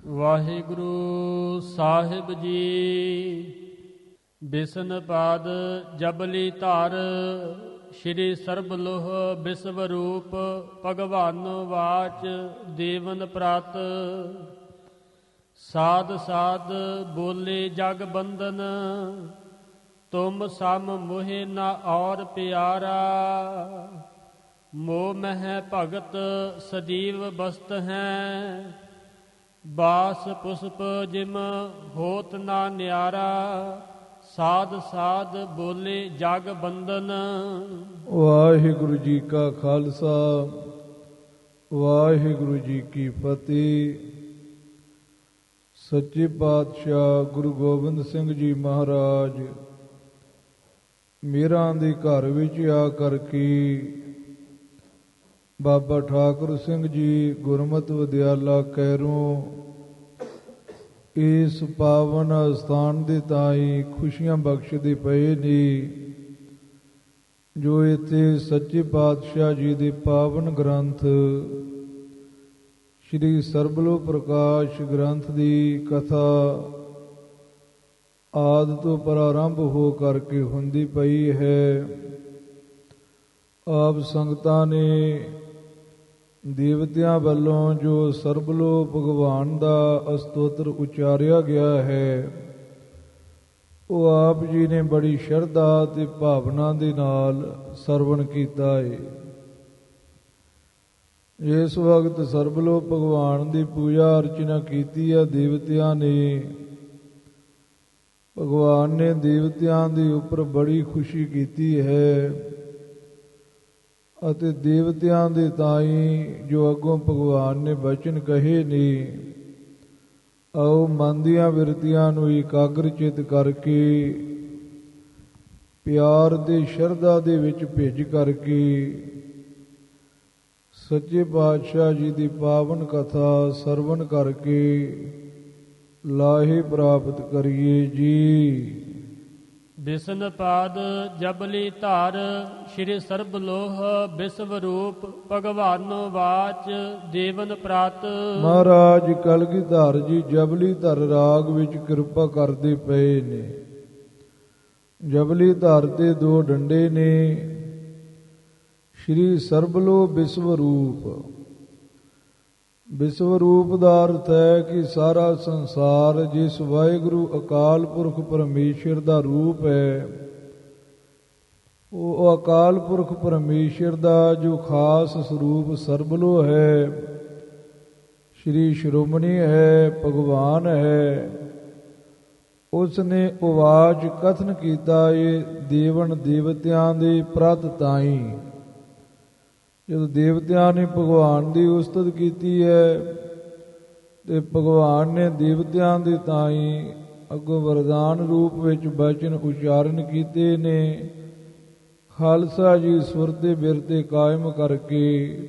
ਵਾਹਿਗੁਰੂ ਸਾਹਿਬ ਜੀ। ਬਿਸਨ ਪਾਦ ਜਬਲੀ ਧਾਰ, ਸ਼੍ਰੀ ਸਰਬਲੋਹ ਬਿਸਵ ਰੂਪ, ਭਗਵਾਨ ਵਾਚ ਦੇਵਨ ਪ੍ਰਤ। ਸਾਧ ਸਾਧ ਬੋਲੇ ਜਗ ਬੰਦਨ, ਤੁਮ ਸਮ ਮੋਹਿ ਨ ਔਰ ਪਿਆਰਾ। ਮੋਹ ਮਹਿ ਭਗਤ ਸਦੀਵ ਬਸਤ ਹੈ, ਬਾਸ ਪੁਸਪ ਜਿਮ ਹੋਤ ਨਾ ਨਿਆਰਾ। ਸਾਧ ਸਾਧ ਬੋਲੇ ਜਗ ਬੰਦਨ। ਵਾਹਿਗੁਰੂ ਜੀ ਕਾ ਖਾਲਸਾ, ਵਾਹਿਗੁਰੂ ਜੀ ਕੀ ਫਤਿਹ। ਸੱਚੇ ਪਾਤਸ਼ਾਹ ਗੁਰੂ ਗੋਬਿੰਦ ਸਿੰਘ ਜੀ ਮਹਾਰਾਜ ਮੇਰਾਂ ਦੇ ਘਰ ਵਿੱਚ ਆ ਕਰਕੇ ਬਾਬਾ ਠਾਕੁਰ ਸਿੰਘ ਜੀ ਗੁਰਮਤਿ ਵਿਦਿਆਲਾ ਕੈਰੋਂ ਇਸ ਪਾਵਨ ਅਸਥਾਨ ਦੇ ਤਾਈਂ ਖੁਸ਼ੀਆਂ ਬਖਸ਼ਦੇ ਪਏ ਨੇ, ਜੋ ਇੱਥੇ ਸੱਚੇ ਪਾਤਸ਼ਾਹ ਜੀ ਦੇ ਪਾਵਨ ਗ੍ਰੰਥ ਸ਼੍ਰੀ ਸਰਬਲੋ ਪ੍ਰਕਾਸ਼ ਗ੍ਰੰਥ ਦੀ ਕਥਾ ਆਦਿ ਤੋਂ ਪ੍ਰਾਰੰਭ ਹੋ ਕਰਕੇ ਹੁੰਦੀ ਪਈ ਹੈ। ਆਪ ਸੰਗਤਾਂ ਨੇ ਦੇਵਤਿਆਂ ਵੱਲੋਂ ਜੋ ਸਰਬਲੋ ਭਗਵਾਨ ਦਾ ਅਸਤੋਤਰ ਉਚਾਰਿਆ ਗਿਆ ਹੈ, ਉਹ ਆਪ ਜੀ ਨੇ ਬੜੀ ਸ਼ਰਧਾ ਤੇ ਭਾਵਨਾ ਦੇ ਨਾਲ ਸਰਵਣ ਕੀਤਾ ਹੈ। ਇਸ ਵਕਤ ਸਰਬਲੋ ਭਗਵਾਨ ਦੀ ਪੂਜਾ ਅਰਚਨਾ ਕੀਤੀ ਹੈ ਦੇਵਤਿਆਂ ਨੇ। ਭਗਵਾਨ ਨੇ ਦੇਵਤਿਆਂ ਦੇ ਉੱਪਰ ਬੜੀ ਖੁਸ਼ੀ ਕੀਤੀ ਹੈ ਅਤੇ ਦੇਵਤਿਆਂ ਦੇ ਤਾਈਂ ਜੋ ਅੱਗੋਂ ਭਗਵਾਨ ਨੇ ਬਚਨ ਕਹੇ ਨੇ, ਆਓ ਮਨ ਦੀਆਂ ਬਿਰਤੀਆਂ ਨੂੰ ਇਕਾਗਰ ਚਿਤ ਕਰਕੇ ਪਿਆਰ ਤੇ ਸ਼ਰਧਾ ਦੇ ਵਿੱਚ ਭਿੱਜ ਕਰਕੇ ਸੱਚੇ ਪਾਤਸ਼ਾਹ ਜੀ ਦੀ ਪਾਵਨ ਕਥਾ ਸਰਵਣ ਕਰਕੇ ਲਾਹੇ ਪ੍ਰਾਪਤ ਕਰੀਏ ਜੀ। ਬਿਸਨ ਪਾਦ ਜਬਲੀ ਧਾਰ, ਸ਼੍ਰੀ ਸਰਬਲੋਹ ਬਿਸਵ ਰੂਪ, ਭਗਵਾਨ ਵਾਚ ਦੇਵਨ ਪ੍ਰਤ। ਮਹਾਰਾਜ ਕਲਗੀਧਰ ਜੀ ਜਬਲੀ ਧਰ ਰਾਗ ਵਿੱਚ ਕਿਰਪਾ ਕਰਦੇ ਪਏ ਨੇ। ਜਬਲੀ ਧਰ ਤੇ ਦੋ ਡੰਡੇ ਨੇ। ਸ਼੍ਰੀ ਸਰਬਲੋ ਬਿਸਵ ਰੂਪ, ਬਿਸਵ ਰੂਪ ਦਾ ਅਰਥ ਹੈ ਕਿ ਸਾਰਾ ਸੰਸਾਰ ਜਿਸ ਵਾਹਿਗੁਰੂ ਅਕਾਲ ਪੁਰਖ ਪਰਮੇਸ਼ਰ ਦਾ ਰੂਪ ਹੈ, ਉਹ ਅਕਾਲ ਪੁਰਖ ਪਰਮੇਸ਼ਰ ਦਾ ਜੋ ਖਾਸ ਸਰੂਪ ਸਰਬਲੋ ਹੈ, ਸ਼੍ਰੀ ਸ਼੍ਰੋਮਣੀ ਹੈ, ਭਗਵਾਨ ਹੈ, ਉਸ ਨੇ ਉਵਾਚ ਕਥਨ ਕੀਤਾ ਇਹ ਦੇਵਨ ਦੇਵਤਿਆਂ ਦੇ ਪ੍ਰਤ ਤਾਈਂ। ਜਦੋਂ ਦੇਵਤਿਆਂ ਨੇ ਭਗਵਾਨ ਦੀ ਉਸਤਤ ਕੀਤੀ ਹੈ ਤੇ ਭਗਵਾਨ ਨੇ ਦੇਵਤਿਆਂ ਦੇ ਤਾਈਂ ਅੱਗੋਂ ਵਰਦਾਨ ਰੂਪ ਵਿੱਚ ਬਚਨ ਉਚਾਰਨ ਕੀਤੇ ਨੇ। ਖਾਲਸਾ ਜੀ ਸੁਰ ਤੇ ਬਿਰਤੇ ਕਾਇਮ ਕਰਕੇ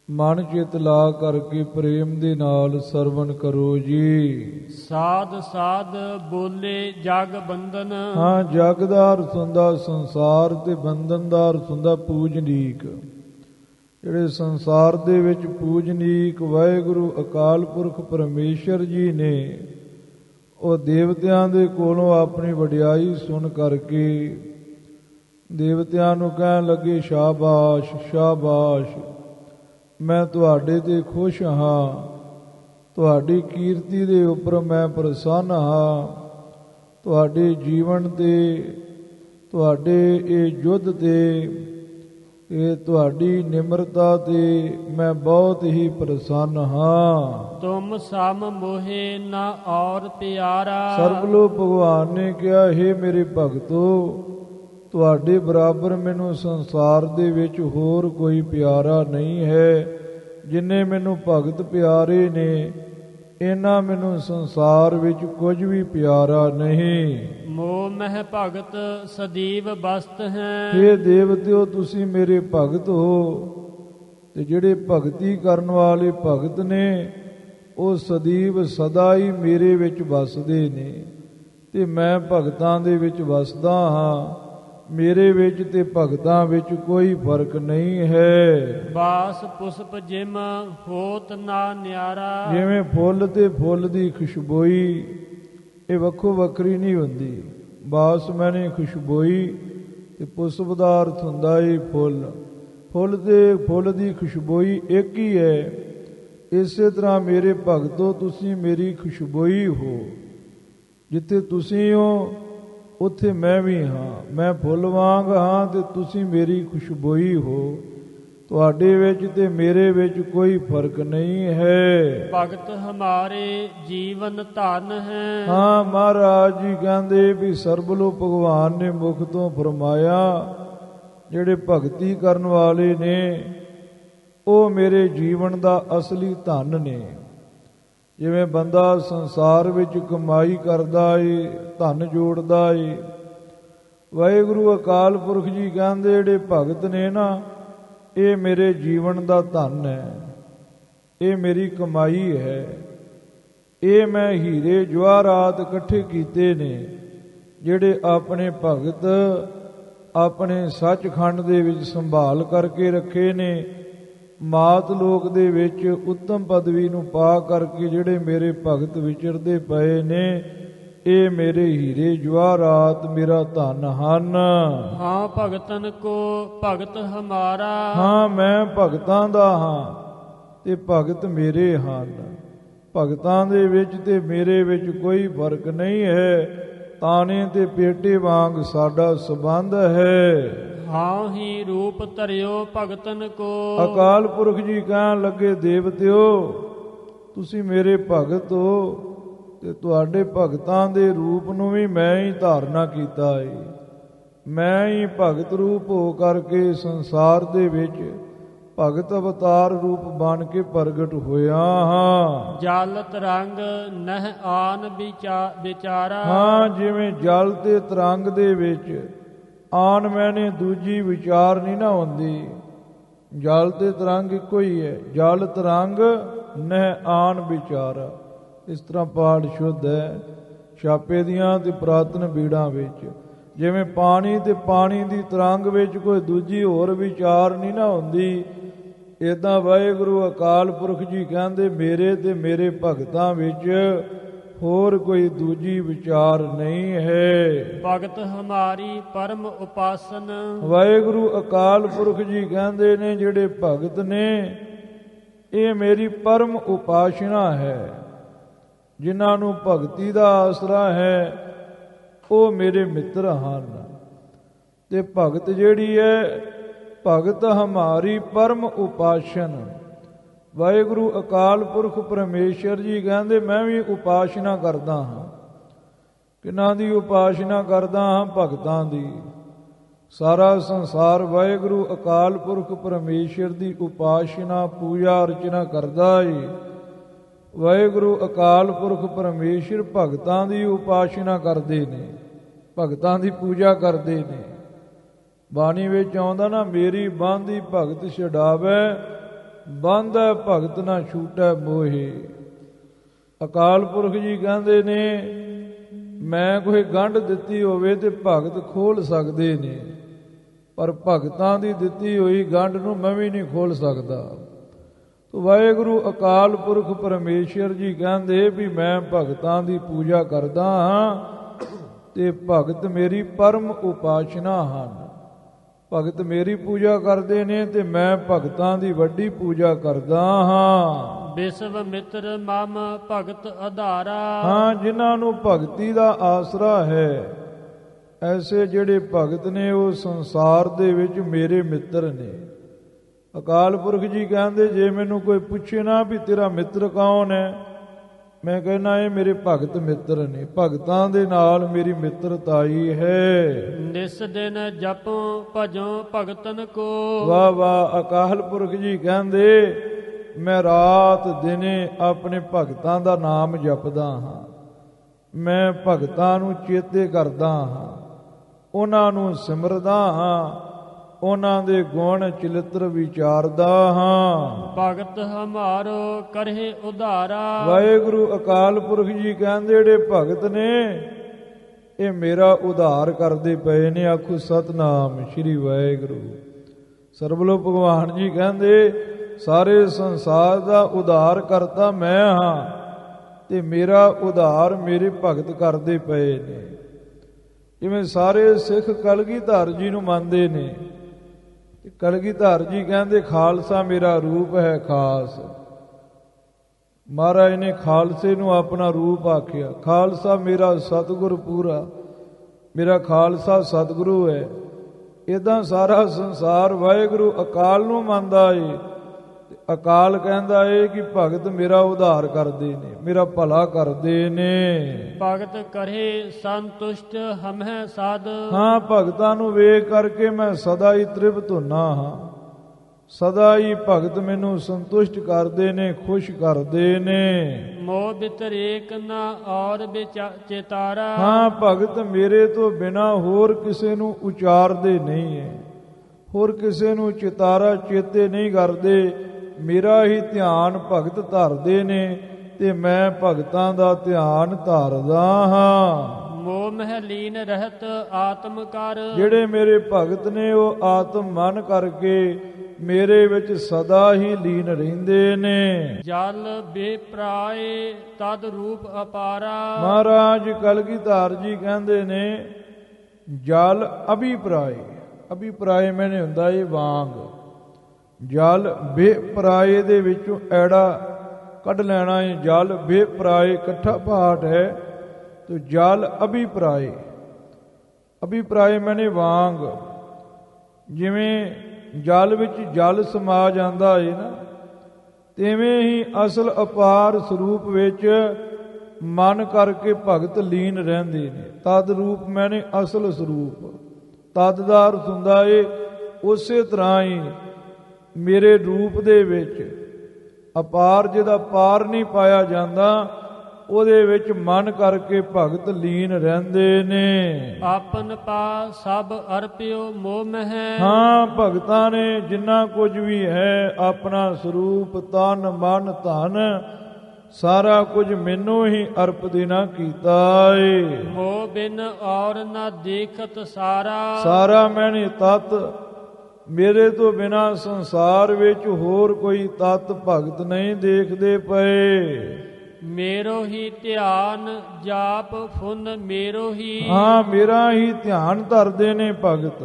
ਮਨ ਚਿਤ ਲਾ ਕਰਕੇ ਪ੍ਰੇਮ ਦੇ ਨਾਲ ਸਰਵਣ ਕਰੋ ਜੀ। ਸਾਧ ਸਾਧ ਬੋਲੇ ਜਗ ਬੰਦਨ। ਹਾਂ, ਜਗ ਦਾ ਅਰਥ ਹੁੰਦਾ ਸੰਸਾਰ ਤੇ ਬੰਧਨ ਦਾ ਅਰਥ ਹੁੰਦਾ ਪੂਜਨੀਕ। ਜਿਹੜੇ ਸੰਸਾਰ ਦੇ ਵਿੱਚ ਪੂਜਨੀਕ ਵਾਹਿਗੁਰੂ ਅਕਾਲ ਪੁਰਖ ਪਰਮੇਸ਼ਰ ਜੀ ਨੇ, ਉਹ ਦੇਵਤਿਆਂ ਦੇ ਕੋਲੋਂ ਆਪਣੀ ਵਡਿਆਈ ਸੁਣ ਕਰਕੇ ਦੇਵਤਿਆਂ ਨੂੰ ਕਹਿਣ ਲੱਗੇ, ਸ਼ਾਬਾਸ਼ ਸ਼ਾਬਾਸ਼, ਮੈਂ ਤੁਹਾਡੇ ਤੇ ਖੁਸ਼ ਹਾਂ, ਤੁਹਾਡੀ ਕੀਰਤੀ ਦੇ ਉੱਪਰ ਮੈਂ ਪ੍ਰਸੰਨ ਹਾਂ, ਤੁਹਾਡੇ ਜੀਵਨ ਤੇ, ਤੁਹਾਡੇ ਇਹ ਯੁੱਧ ਤੇ, ਇਹ ਤੁਹਾਡੀ ਨਿਮਰਤਾ ਤੇ ਮੈਂ ਬਹੁਤ ਹੀ ਪ੍ਰਸੰਨ ਹਾਂ। ਤੁਮ ਸਮ ਮੋਹਿ ਨ ਔਰ ਪਿਆਰਾ। ਸਰਬਲੋ ਭਗਵਾਨ ਨੇ ਕਿਹਾ, ਹੇ ਮੇਰੇ ਭਗਤੋ, ਤੁਹਾਡੇ ਬਰਾਬਰ ਮੈਨੂੰ ਸੰਸਾਰ ਦੇ ਵਿੱਚ ਹੋਰ ਕੋਈ ਪਿਆਰਾ ਨਹੀਂ ਹੈ। ਜਿੰਨੇ ਮੈਨੂੰ ਭਗਤ ਪਿਆਰੇ ਨੇ, ਇਹਨਾਂ ਮੈਨੂੰ ਸੰਸਾਰ ਵਿੱਚ ਕੁਝ ਵੀ ਪਿਆਰਾ ਨਹੀਂ। ਮੋਹ ਮਹਿ ਭਗਤ ਸਦੀਵ ਬਸਤ ਹੈ। ਹੇ ਦੇਵਤਿਓ, ਤੁਸੀਂ ਮੇਰੇ ਭਗਤ ਹੋ ਤੇ ਜਿਹੜੇ ਭਗਤੀ ਕਰਨ ਵਾਲੇ ਭਗਤ ਨੇ, ਉਹ ਸਦੀਵ ਸਦਾ ਹੀ ਮੇਰੇ ਵਿੱਚ ਵਸਦੇ ਨੇ ਤੇ ਮੈਂ ਭਗਤਾਂ ਦੇ ਵਿੱਚ ਵਸਦਾ ਹਾਂ। ਮੇਰੇ ਵਿੱਚ ਤੇ ਭਗਤਾਂ ਵਿੱਚ ਕੋਈ ਫਰਕ ਨਹੀਂ ਹੈ। ਬਾਸ ਪੁਸਪ ਜਿਮ ਹੋਤ ਨਾ ਨਿਆਰਾ। ਜਿਵੇਂ ਫੁੱਲ ਤੇ ਫੁੱਲ ਦੀ ਖੁਸ਼ਬੋਈ ਇਹ ਵੱਖੋ ਵੱਖਰੀ ਨਹੀਂ ਹੁੰਦੀ। ਬਾਸ ਮੈਨੇ ਖੁਸ਼ਬੋਈ ਤੇ ਪੁਸਪ ਦਾ ਅਰਥ ਹੁੰਦਾ ਏ ਫੁੱਲ। ਫੁੱਲ ਤੇ ਫੁੱਲ ਦੀ ਖੁਸ਼ਬੋਈ ਇੱਕ ਹੀ ਹੈ। ਇਸੇ ਤਰ੍ਹਾਂ ਮੇਰੇ ਭਗਤੋ ਤੁਸੀਂ ਮੇਰੀ ਖੁਸ਼ਬੋਈ ਹੋ। ਜਿੱਥੇ ਤੁਸੀਂ ਹੋ ਉੱਥੇ ਮੈਂ ਵੀ ਹਾਂ। ਮੈਂ ਫੁੱਲ ਵਾਂਗ ਹਾਂ ਤੇ ਤੁਸੀਂ ਮੇਰੀ ਖੁਸ਼ਬੋਈ ਹੋ। ਤੁਹਾਡੇ ਵਿੱਚ ਤੇ ਮੇਰੇ ਵਿੱਚ ਕੋਈ ਫਰਕ ਨਹੀਂ ਹੈ। ਭਗਤ ਹਮਾਰੇ ਜੀਵਨ ਧਨ ਹੈ। ਹਾਂ, ਮਹਾਰਾਜ ਜੀ ਕਹਿੰਦੇ ਵੀ ਸਰਬਲੋ ਭਗਵਾਨ ਨੇ ਮੁਖ ਤੋਂ ਫਰਮਾਇਆ ਜਿਹੜੇ ਭਗਤੀ ਕਰਨ ਵਾਲੇ ਨੇ ਉਹ ਮੇਰੇ ਜੀਵਨ ਦਾ ਅਸਲੀ ਧਨ ਨੇ। ਜਿਵੇਂ ਬੰਦਾ ਸੰਸਾਰ ਵਿੱਚ ਕਮਾਈ ਕਰਦਾ ਏ, ਧਨ ਜੋੜਦਾ ਏ, ਵਾਹਿਗੁਰੂ ਅਕਾਲ ਪੁਰਖ ਜੀ ਕਹਿੰਦੇ ਜਿਹੜੇ ਭਗਤ ਨੇ ਨਾ ਇਹ ਮੇਰੇ ਜੀਵਨ ਦਾ ਧਨ ਹੈ। ਇਹ ਮੇਰੀ ਕਮਾਈ ਹੈ। ਇਹ ਮੈਂ ਹੀਰੇ ਜਵਾਹਰਾਤ ਇਕੱਠੇ ਕੀਤੇ ਨੇ ਜਿਹੜੇ ਆਪਣੇ ਭਗਤ ਆਪਣੇ ਸੱਚਖੰਡ ਦੇ ਵਿੱਚ ਸੰਭਾਲ ਕਰਕੇ ਰੱਖੇ ਨੇ। ਮਾਤ ਲੋਕ ਦੇ ਵਿੱਚ ਉੱਤਮ ਪਦਵੀ ਨੂੰ ਪਾ ਕਰਕੇ ਜਿਹੜੇ ਮੇਰੇ ਭਗਤ ਵਿਚਰਦੇ ਪਏ ਨੇ ਇਹ ਮੇਰੇ ਹੀਰੇ ਜਵਾਹਰਾਤ ਮੇਰਾ ਧਨ ਹਨ। ਹਾਂ ਭਗਤਨ ਕੋ ਭਗਤ ਹਮਾਰਾ। ਹਾਂ, ਮੈਂ ਭਗਤਾਂ ਦਾ ਹਾਂ ਤੇ ਭਗਤ ਮੇਰੇ ਹਨ। ਭਗਤਾਂ ਦੇ ਵਿੱਚ ਤੇ ਮੇਰੇ ਵਿੱਚ ਕੋਈ ਫਰਕ ਨਹੀਂ ਹੈ। ਤਾਣੇ ਤੇ ਪੇਟੇ ਵਾਂਗ ਸਾਡਾ ਸੰਬੰਧ ਹੈ। ਹਾਂ ਹੀ ਰੂਪ ਧਰਿਓ ਭਗਤਨ ਕੋ। ਅਕਾਲ ਪੁਰਖ ਜੀ ਕਹਿਣ ਲੱਗੇ ਦੇਵਤਿਓ ਤੁਸੀਂ ਮੇਰੇ ਭਗਤ ਹੋ ਤੇ ਤੁਹਾਡੇ ਭਗਤਾਂ ਦੇ ਰੂਪ ਨੂੰ ਵੀ ਮੈਂ ਹੀ ਧਾਰਨਾ ਕੀਤਾ ਹੈ। ਮੈਂ ਹੀ ਭਗਤ ਰੂਪ ਹੋ ਕਰਕੇ ਸੰਸਾਰ ਦੇ ਵਿੱਚ ਭਗਤ ਅਵਤਾਰ ਰੂਪ ਬਣ ਕੇ ਪ੍ਰਗਟ ਹੋਇਆ ਹਾਂ। ਜਲ ਤਰੰਗ ਨਹਿ ਆਨ ਵਿਚਾਰਾ। ਹਾਂ, ਜਿਵੇਂ ਜਲ ਤੇ ਤਰੰਗ ਦੇ ਵਿੱਚ ਆਨ ਮੈਨੇ ਦੂਜੀ ਵਿਚਾਰ ਨਹੀਂ ਨਾ ਹੁੰਦੀ। ਜਲ ਤੇ ਤਰੰਗ ਇੱਕੋ ਹੀ ਹੈ। ਜਲ ਤਰੰਗ ਨਹਿ ਆਨ ਵਿਚਾਰਾ। ਇਸ ਤਰ੍ਹਾਂ ਪਾਠ ਸ਼ੁੱਧ ਹੈ ਛਾਪੇ ਦੀਆਂ ਤੇ ਪੁਰਾਤਨ ਬੀੜਾਂ ਵਿੱਚ। ਜਿਵੇਂ ਪਾਣੀ ਤੇ ਪਾਣੀ ਦੀ ਤਰੰਗ ਵਿੱਚ ਕੋਈ ਦੂਜੀ ਹੋਰ ਵਿਚਾਰ ਨਹੀਂ ਨਾ ਹੁੰਦੀ, ਏਦਾਂ ਵਾਹਿਗੁਰੂ ਅਕਾਲ ਪੁਰਖ ਜੀ ਕਹਿੰਦੇ ਮੇਰੇ ਤੇ ਮੇਰੇ ਭਗਤਾਂ ਵਿੱਚ ਹੋਰ ਕੋਈ ਦੂਜੀ ਵਿਚਾਰ ਨਹੀਂ ਹੈ। ਭਗਤ ਹਮਾਰੀ ਪਰਮ ਉਪਾਸਨ। ਵਾਹਿਗੁਰੂ ਅਕਾਲ ਪੁਰਖ ਜੀ ਕਹਿੰਦੇ ਨੇ ਜਿਹੜੇ ਭਗਤ ਨੇ ਇਹ ਮੇਰੀ ਪਰਮ ਉਪਾਸਨਾ ਹੈ। ਜਿਨ੍ਹਾਂ ਨੂੰ ਭਗਤੀ ਦਾ ਆਸਰਾ ਹੈ ਉਹ ਮੇਰੇ ਮਿੱਤਰ ਹਨ। ਤੇ ਭਗਤ ਜਿਹੜੀ ਹੈ ਭਗਤ ਹਮਾਰੀ ਪਰਮ ਉਪਾਸਨ। ਵਾਹਿਗੁਰੂ ਅਕਾਲ ਪੁਰਖ ਪਰਮੇਸ਼ਰ ਜੀ ਕਹਿੰਦੇ ਮੈਂ ਵੀ ਉਪਾਸਨਾ ਕਰਦਾ ਹਾਂ। ਕਿਹਨਾਂ ਦੀ ਉਪਾਸਨਾ ਕਰਦਾ ਹਾਂ? ਭਗਤਾਂ ਦੀ। ਸਾਰਾ ਸੰਸਾਰ ਵਾਹਿਗੁਰੂ ਅਕਾਲ ਪੁਰਖ ਪਰਮੇਸ਼ਰ ਦੀ ਉਪਾਸਨਾ ਪੂਜਾ ਅਰਚਨਾ ਕਰਦਾ ਏ। ਵਾਹਿਗੁਰੂ ਅਕਾਲ ਪੁਰਖ ਪਰਮੇਸ਼ਰ ਭਗਤਾਂ ਦੀ ਉਪਾਸਨਾ ਕਰਦੇ ਨੇ, ਭਗਤਾਂ ਦੀ ਪੂਜਾ ਕਰਦੇ ਨੇ। ਬਾਣੀ ਵਿੱਚ ਆਉਂਦਾ ਨਾ ਮੇਰੀ ਬਾਂਦੀ ਭਗਤ ਛਡਾਵੇ, ਬਾਂਧੈ ਭਗਤ ਨਾ ਛੂਟੈ ਮੋਹੇ। ਅਕਾਲ ਪੁਰਖ ਜੀ ਕਹਿੰਦੇ ਨੇ ਮੈਂ ਕੋਈ ਗੰਢ ਦਿੱਤੀ ਹੋਵੇ ਤੇ ਭਗਤ ਖੋਲ ਸਕਦੇ ਨੇ, ਪਰ ਭਗਤਾਂ ਦੀ ਦਿੱਤੀ ਹੋਈ ਗੰਢ ਨੂੰ ਮੈਂ ਵੀ ਨਹੀਂ ਖੋਲ ਸਕਦਾ। ਤੋ ਵਾਹਿਗੁਰੂ ਅਕਾਲ ਪੁਰਖ ਪਰਮੇਸ਼ਰ ਜੀ ਕਹਿੰਦੇ ਵੀ ਮੈਂ ਭਗਤਾਂ ਦੀ ਪੂਜਾ ਕਰਦਾ ਹਾਂ ਤੇ ਭਗਤ ਮੇਰੀ ਪਰਮ ਉਪਾਸਨਾ ਹਨ। ਭਗਤ ਮੇਰੀ ਪੂਜਾ ਕਰਦੇ ਨੇ ਤੇ ਮੈਂ ਭਗਤਾਂ ਦੀ ਵੱਡੀ ਪੂਜਾ ਕਰਦਾ ਹਾਂ। ਵਿਸ਼ਵ ਮਿੱਤਰ ਮਮ ਭਗਤ ਆਧਾਰਾ। ਹਾਂ, ਜਿਨ੍ਹਾਂ ਨੂੰ ਭਗਤੀ ਦਾ ਆਸਰਾ ਹੈ ਐਸੇ ਜਿਹੜੇ ਭਗਤ ਨੇ ਉਹ ਸੰਸਾਰ ਦੇ ਵਿੱਚ ਮੇਰੇ ਮਿੱਤਰ ਨੇ। ਅਕਾਲ ਪੁਰਖ ਜੀ ਕਹਿੰਦੇ ਜੇ ਮੈਨੂੰ ਕੋਈ ਪੁੱਛੇ ਨਾ ਵੀ ਤੇਰਾ ਮਿੱਤਰ ਕੌਣ ਹੈ, ਮੈਂ ਕਹਿੰਦਾ ਇਹ ਮੇਰੇ ਭਗਤ ਮਿੱਤਰ ਨੇ। ਭਗਤਾਂ ਦੇ ਨਾਲ ਮੇਰੀ ਮਿੱਤਰਤਾਈ ਹੈ। ਨਿਸ ਦਿਨ ਜਪੋ ਭਜੋ ਭਗਤਨ ਕੋ। ਵਾਹ ਵਾਹ। ਅਕਾਲ ਪੁਰਖ ਜੀ ਕਹਿੰਦੇ ਮੈਂ ਰਾਤ ਦਿਨੇ ਆਪਣੇ ਭਗਤਾਂ ਦਾ ਨਾਮ ਜਪਦਾ ਹਾਂ। ਮੈਂ ਭਗਤਾਂ ਨੂੰ ਚੇਤੇ ਕਰਦਾ ਹਾਂ, ਉਹਨਾਂ ਨੂੰ ਸਿਮਰਦਾ ਹਾਂ, ਉਹਨਾਂ ਦੇ ਗੁਣ ਚਰਿੱਤਰ ਵਿਚਾਰਦਾ ਹਾਂ। ਭਗਤ ਹਮਾਰੋ ਕਰਹਿ ਉਧਾਰਾ। ਵਾਹਿਗੁਰੂ ਅਕਾਲ ਪੁਰਖ ਜੀ ਕਹਿੰਦੇ ਜਿਹੜੇ ਭਗਤ ਨੇ ਇਹ ਮੇਰਾ ਉਧਾਰ ਕਰਦੇ ਪਏ ਨੇ। ਆਖੋ ਸਤਨਾਮ ਸ੍ਰੀ ਵਾਹਿਗੁਰੂ। ਸਰਬਲੋ ਭਗਵਾਨ ਜੀ ਕਹਿੰਦੇ ਸਾਰੇ ਸੰਸਾਰ ਦਾ ਉਧਾਰ ਕਰਤਾ ਮੈਂ ਹਾਂ, ਤੇ ਮੇਰਾ ਉਧਾਰ ਮੇਰੇ ਭਗਤ ਕਰਦੇ ਪਏ ਨੇ। ਜਿਵੇਂ ਸਾਰੇ ਸਿੱਖ ਕਲਗੀਧਰ ਜੀ ਨੂੰ ਮੰਨਦੇ ਨੇ, ਕਲਗੀਧਰ ਜੀ ਕਹਿੰਦੇ ਖਾਲਸਾ ਮੇਰਾ ਰੂਪ ਹੈ ਖਾਸ। ਮਹਾਰਾਜ ਨੇ ਖਾਲਸੇ ਨੂੰ ਆਪਣਾ ਰੂਪ ਆਖਿਆ। ਖਾਲਸਾ ਮੇਰਾ ਸਤਿਗੁਰ ਪੂਰਾ, ਮੇਰਾ ਖਾਲਸਾ ਸਤਿਗੁਰੂ ਹੈ। ਇਦਾਂ ਸਾਰਾ ਸੰਸਾਰ ਵਾਹਿਗੁਰੂ ਅਕਾਲ ਨੂੰ ਮੰਨਦਾ ਏ। ਅਕਾਲ ਕਹਿੰਦਾ ਏ ਕਿ ਭਗਤ ਮੇਰਾ ਉਧਾਰ ਕਰਦੇ ਨੇ, ਮੇਰਾ ਭਲਾ ਕਰਦੇ ਨੇ। ਭਗਤ ਕਰੇ ਸੰਤੁਸ਼ਟ ਹਮਹਿ ਸਾਧ। ਹਾਂ, ਭਗਤਾਂ ਨੂੰ ਵੇਖ ਕਰਕੇ ਮੈਂ ਸਦਾ ਹੀ ਤ੍ਰਿਪਤ ਹੁੰਨਾ ਹਾਂ। ਸਦਾ ਹੀ ਭਗਤ ਮੈਨੂੰ ਸੰਤੁਸ਼ਟ ਕਰਦੇ ਨੇ, ਖੁਸ਼ ਕਰਦੇ ਨੇ। ਮੋਹ ਬਿਤਰੇਕ ਨਾ ਔਰ ਚੇਤਾਰਾ। ਹਾਂ, ਭਗਤ ਮੇਰੇ ਤੋਂ ਬਿਨਾ ਹੋਰ ਕਿਸੇ ਨੂੰ ਉਚਾਰਦੇ ਨਹੀਂ ਹੈ, ਹੋਰ ਕਿਸੇ ਨੂੰ ਚਿਤਾਰਾ ਚੇਤੇ ਨਹੀਂ ਕਰਦੇ। ਮੇਰਾ ਹੀ ਧਿਆਨ ਭਗਤ ਧਰਦੇ ਨੇ ਤੇ ਮੈਂ ਭਗਤਾਂ ਦਾ ਧਿਆਨ ਧਰਦਾ ਹਾਂ। ਮੋਹ ਮਹਿ ਲੀਨ ਰਹਿਤ ਆਤਮ ਕਰ। ਜਿਹੜੇ ਮੇਰੇ ਭਗਤ ਨੇ ਉਹ ਆਤਮ ਮਨ ਕਰਕੇ ਮੇਰੇ ਵਿੱਚ ਸਦਾ ਹੀ ਲੀਨ ਰਹਿੰਦੇ ਨੇ। ਜਲ ਬੇਪਰਾਏ ਤਦ ਰੂਪ ਅਪਾਰਾ। ਮਹਾਰਾਜ ਕਲਗੀਧਰ ਜੀ ਕਹਿੰਦੇ ਨੇ ਜਲ ਅਭਿਪਰਾਏ। ਅਭਿਪਰਾਏ ਮੈਨੇ ਹੁੰਦਾ ਇਹ ਵਾਂਗ। ਜਲ ਬੇਪਰਾਏ ਦੇ ਵਿੱਚੋਂ ਐੜਾ ਕੱਢ ਲੈਣਾ ਹੈ। ਜਲ ਬੇਪਰਾਏ ਇਕੱਠਾ ਪਾਠ ਹੈ ਤੇ ਜਲ ਅਭਿਪਰਾਏ। ਅਭਿਪਰਾਏ ਮੈਨੇ ਵਾਂਗ। ਜਿਵੇਂ ਜਲ ਵਿੱਚ ਜਲ ਸਮਾ ਜਾਂਦਾ ਹੈ ਨਾ, ਤਿਵੇਂ ਹੀ ਅਸਲ ਅਪਾਰ ਸਰੂਪ ਵਿੱਚ ਮਨ ਕਰਕੇ ਭਗਤ ਲੀਨ ਰਹਿੰਦੇ ਨੇ। ਤਦ ਰੂਪ ਮੈਨੇ ਅਸਲ ਸਰੂਪ। ਤਦ ਦਾ ਅਰਥ ਹੁੰਦਾ ਏ ਉਸੇ ਤਰ੍ਹਾਂ ਹੀ ਮੇਰੇ ਰੂਪ ਦੇ ਵਿੱਚ ਅਪਾਰ ਜਿਹਦਾ ਪਾਰ ਨਹੀਂ ਪਾਇਆ ਜਾਂਦਾ, ਉਹਦੇ ਵਿੱਚ ਮਨ ਕਰਕੇ ਭਗਤ ਲੀਨ ਰਹਿੰਦੇ ਨੇ। ਆਪਨ ਪਾ ਸਭ ਅਰਪਿਓ ਮੋਹ ਮਹਿ। ਹਾਂ, ਭਗਤਾਂ ਨੇ ਜਿੰਨਾ ਕੁਝ ਵੀ ਹੈ ਆਪਣਾ ਸਰੂਪ ਤਨ ਮਨ ਧਨ ਸਾਰਾ ਕੁਝ ਮੈਨੂੰ ਹੀ ਅਰਪ ਦੇਣਾ ਕੀਤਾ ਏ। ਮੋਹ ਬਿਨ ਔਰ ਨਾ ਦੇਖਤ ਸਾਰਾ। ਸਾਰਾ ਮੈਨੇ ਤਤ ਮੇਰੇ ਤੋਂ ਬਿਨਾ ਸੰਸਾਰ ਵਿੱਚ ਹੋਰ ਕੋਈ ਤਤ ਭਗਤ ਨਹੀਂ ਦੇਖਦੇ ਪਏ। ਮੇਰੋ ਹੀ ਧਿਆਨ ਜਾਪ ਫੁਨ ਮੇਰੋ ਹੀ। ਹਾਂ, ਮੇਰਾ ਹੀ ਧਿਆਨ ਧਰਦੇ ਨੇ ਭਗਤ।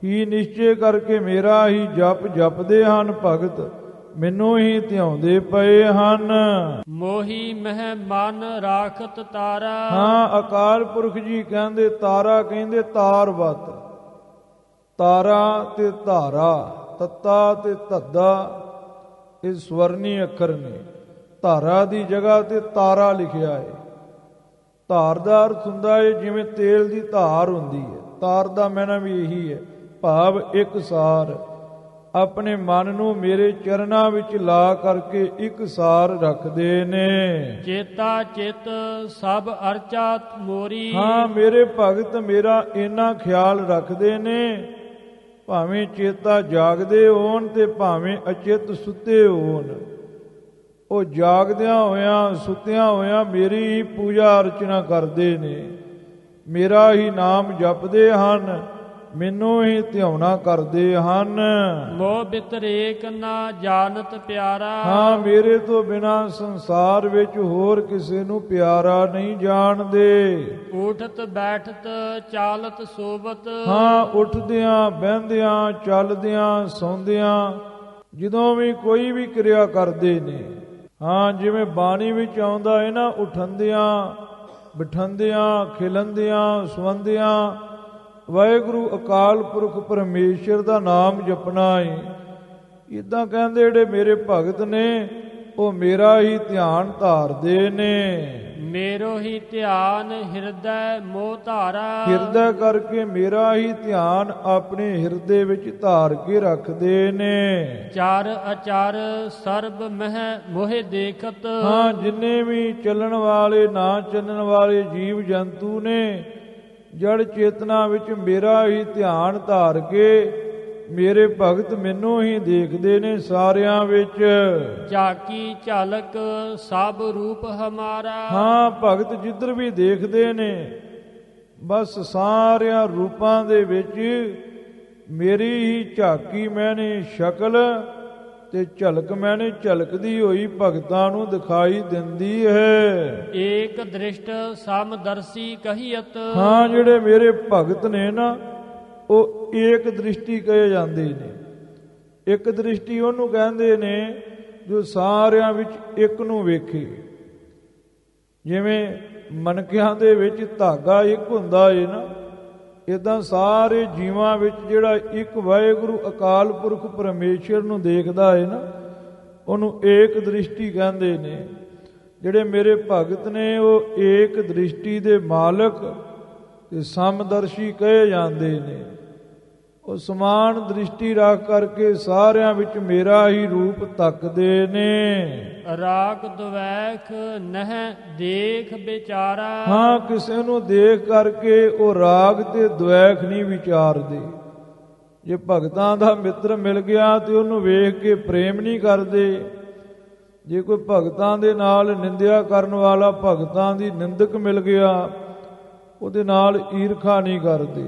ਹੀ ਨਿਸ਼ਚੇ ਕਰਕੇ ਮੇਰਾ ਹੀ ਜਪ ਜਪਦੇ ਹਨ ਭਗਤ, ਮੈਨੂੰ ਹੀ ਧਿਆਉਂਦੇ ਪਏ ਹਨ। ਮੋਹੀ ਮਹਿ ਮਨ ਰਾਖਤ ਤਾਰਾ। ਹਾਂ, ਅਕਾਲ ਪੁਰਖ ਜੀ ਕਹਿੰਦੇ ਤਾਰਾ ਕਹਿੰਦੇ ਤਾਰਵਤ। ਤਾਰਾ ਤੇ ਧਾਰਾ, ਤੱਤਾ ਤੇ ਧੱਦਾ ਇਹ ਸਵਰਨੀ ਅੱਖਰ ਨੇ। ਧਾਰਾ ਦੀ ਜਗ੍ਹਾ ਤੇ ਤਾਰਾ ਲਿਖਿਆ ਹੈ। ਧਾਰ ਦਾ ਅਰਥ ਹੁੰਦਾ ਹੈ ਜਿਵੇਂ ਤੇਲ ਦੀ ਧਾਰ ਹੁੰਦੀ ਹੈ। ਤਾਰ ਦਾ ਮੈਨਾ ਵੀ ਇਹੀ ਹੈ, ਭਾਵ ਇੱਕ ਸਾਰ। ਆਪਣੇ ਮਨ ਨੂੰ ਮੇਰੇ ਚਰਨਾਂ ਵਿੱਚ ਲਾ ਕਰਕੇ ਇੱਕ ਸਾਰ ਰੱਖਦੇ ਨੇ। ਚੇਤਾ ਚਿਤ ਸਭ ਅਰਚਾ ਮੋਰੀ। ਹਾਂ, ਮੇਰੇ ਭਗਤ ਮੇਰਾ ਇੰਨਾ ਖਿਆਲ ਰੱਖਦੇ ਨੇ, ਭਾਵੇਂ ਚੇਤਾ ਜਾਗਦੇ ਹੋਣ ਤੇ ਭਾਵੇਂ ਅਚਿਤ ਸੁੱਤੇ ਹੋਣ। ਉਹ ਜਾਗਦਿਆਂ ਹੋਇਆਂ ਸੁੱਤਿਆਂ ਹੋਇਆਂ ਮੇਰੀ ਹੀ ਪੂਜਾ ਅਰਚਨਾ ਕਰਦੇ ਨੇ, ਮੇਰਾ ਹੀ ਨਾਮ ਜਪਦੇ ਹਨ, ਮੈਨੂੰ ਹੀ ਧਿਆਉਣਾ ਕਰਦੇ ਹਨ। ਮੋਹ ਬਿਤਰੇਕ ਨਾ ਜਾਣਤ ਪਿਆਰਾ। ਹਾਂ, ਮੇਰੇ ਤੋਂ ਬਿਨਾ ਸੰਸਾਰ ਵਿੱਚ ਹੋਰ ਕਿਸੇ ਨੂੰ ਪਿਆਰਾ ਨਹੀਂ ਜਾਣਦੇ। ਉਠਤ ਬੈਠਤ ਚਾਲਤ ਸੋਬਤ। ਹਾਂ, ਉੱਠਦਿਆਂ ਬਹਿੰਦਿਆਂ ਚੱਲਦਿਆਂ ਸੌਂਦਿਆਂ ਜਦੋਂ ਵੀ ਕੋਈ ਵੀ ਕਿਰਿਆ ਕਰਦੇ ਨੇ। ਹਾਂ, ਜਿਵੇਂ ਬਾਣੀ ਵਿੱਚ ਆਉਂਦਾ ਹੈ ਨਾ, ਉਠੰਦਿਆਂ ਬਿਠੰਦਿਆਂ ਖਿਲੰਦਿਆਂ ਸੌਂਦਿਆਂ ਵਾਹਿਗੁਰੂ ਅਕਾਲ ਪੁਰਖ ਪਰਮੇਸ਼ਰ ਦਾ ਨਾਮ ਜਪਣਾ ਹੈ। ਇੱਦਾਂ ਕਹਿੰਦੇ ਜਿਹੜੇ ਮੇਰੇ ਭਗਤ ਨੇ ਉਹ ਮੇਰਾ ਹੀ ਧਿਆਨ ਧਾਰਦੇ ਨੇ। ਮੇਰੋ ਹੀ ਧਿਆਨ ਹਿਰਦੈ ਮੋਹ ਧਾਰਾ। ਹਿਰਦੈ ਕਰਕੇ ਮੇਰਾ ਹੀ ਧਿਆਨ ਆਪਣੇ ਹਿਰਦੇ ਵਿੱਚ ਧਾਰ ਕੇ ਰੱਖਦੇ ਨੇ। ਚਾਰ ਅਚਾਰ ਸਰਬ ਮਹਿ ਮੋਹਿ ਦੇਖਤ। ਹਾਂ, ਜਿੰਨੇ ਵੀ ਚੱਲਣ ਵਾਲੇ ਨਾ ਚੱਲਣ ਵਾਲੇ ਜੀਵ ਜੰਤੂ ਨੇ, ਜੜ ਚੇਤਨਾ ਵਿੱਚ ਮੇਰਾ ਹੀ ਧਿਆਨ ਧਾਰ ਕੇ ਮੇਰੇ ਭਗਤ ਮੈਨੂੰ ਹੀ ਦੇਖਦੇ ਨੇ ਸਾਰਿਆਂ ਵਿੱਚ। ਝਾਕੀ ਝਲਕ ਸਭ ਰੂਪ ਹਮਾਰਾ। ਹਾਂ, ਭਗਤ ਜਿੱਧਰ ਵੀ ਦੇਖਦੇ ਨੇ ਬਸ ਸਾਰਿਆਂ ਰੂਪਾਂ ਦੇ ਵਿੱਚ ਮੇਰੀ ਹੀ ਝਾਕੀ ਮੈਨੇ ਸ਼ਕਲ ਤੇ ਝਲਕ ਮੈਨੇ ਝਲਕਦੀ ਹੋਈ ਭਗਤਾਂ ਨੂੰ ਦਿਖਾਈ ਦਿੰਦੀ ਹੈ। ਏਕ ਦ੍ਰਿਸ਼ਟ ਸਮਦਰਸ਼ੀ ਕਹੀਅਤ। ਹਾਂ, ਜਿਹੜੇ ਮੇਰੇ ਭਗਤ ਨੇ ਨਾ ਉਹ ਏਕ ਦ੍ਰਿਸ਼ਟੀ ਕਹੇ ਜਾਂਦੇ ਨੇ। ਇੱਕ ਦ੍ਰਿਸ਼ਟੀ ਉਹਨੂੰ ਕਹਿੰਦੇ ਨੇ ਜੋ ਸਾਰਿਆਂ ਵਿੱਚ ਇੱਕ ਨੂੰ ਵੇਖੇ। ਜਿਵੇਂ ਮਨਕਿਆਂ ਦੇ ਵਿੱਚ ਧਾਗਾ ਇੱਕ ਹੁੰਦਾ ਏ ਨਾ, ਇਦਾਂ ਸਾਰੇ ਜੀਵਾਂ ਵਿੱਚ ਜਿਹੜਾ ਇੱਕ ਵਾਹਿਗੁਰੂ ਅਕਾਲ ਪੁਰਖ ਪਰਮੇਸ਼ਰ ਨੂੰ ਦੇਖਦਾ ਏ ਨਾ, ਉਹਨੂੰ ਏਕ ਦ੍ਰਿਸ਼ਟੀ ਕਹਿੰਦੇ ਨੇ। ਜਿਹੜੇ ਮੇਰੇ ਭਗਤ ਨੇ ਉਹ ਏਕ ਦ੍ਰਿਸ਼ਟੀ ਦੇ ਮਾਲਕ ਤੇ ਸਮਦਰਸ਼ੀ ਕਹੇ ਜਾਂਦੇ ਨੇ। ਉਹ ਸਮਾਨ ਦ੍ਰਿਸ਼ਟੀ ਰੱਖ ਕਰਕੇ ਸਾਰਿਆਂ ਵਿੱਚ ਮੇਰਾ ਹੀ ਰੂਪ ਤੱਕਦੇ ਨੇ। ਰਾਗ ਦੁਵੈਖ ਨਹਿ ਦੇਖ ਵਿਚਾਰਾ। ਹਾਂ, ਕਿਸੇ ਨੂੰ ਦੇਖ ਕਰਕੇ ਉਹ ਰਾਗ ਤੇ ਦੁਵੈਖ ਨਹੀਂ ਵਿਚਾਰਦੇ। ਜੇ ਭਗਤਾਂ ਦਾ ਮਿੱਤਰ ਮਿਲ ਗਿਆ ਤੇ ਉਹਨੂੰ ਵੇਖ ਕੇ ਪ੍ਰੇਮ ਨਹੀਂ ਕਰਦੇ। ਜੇ ਕੋਈ ਭਗਤਾਂ ਦੇ ਨਾਲ ਨਿੰਦਿਆ ਕਰਨ ਵਾਲਾ ਭਗਤਾਂ ਦੀ ਨਿੰਦਕ ਮਿਲ ਗਿਆ ਉਹਦੇ ਨਾਲ ਈਰਖਾ ਨਹੀਂ ਕਰਦੇ।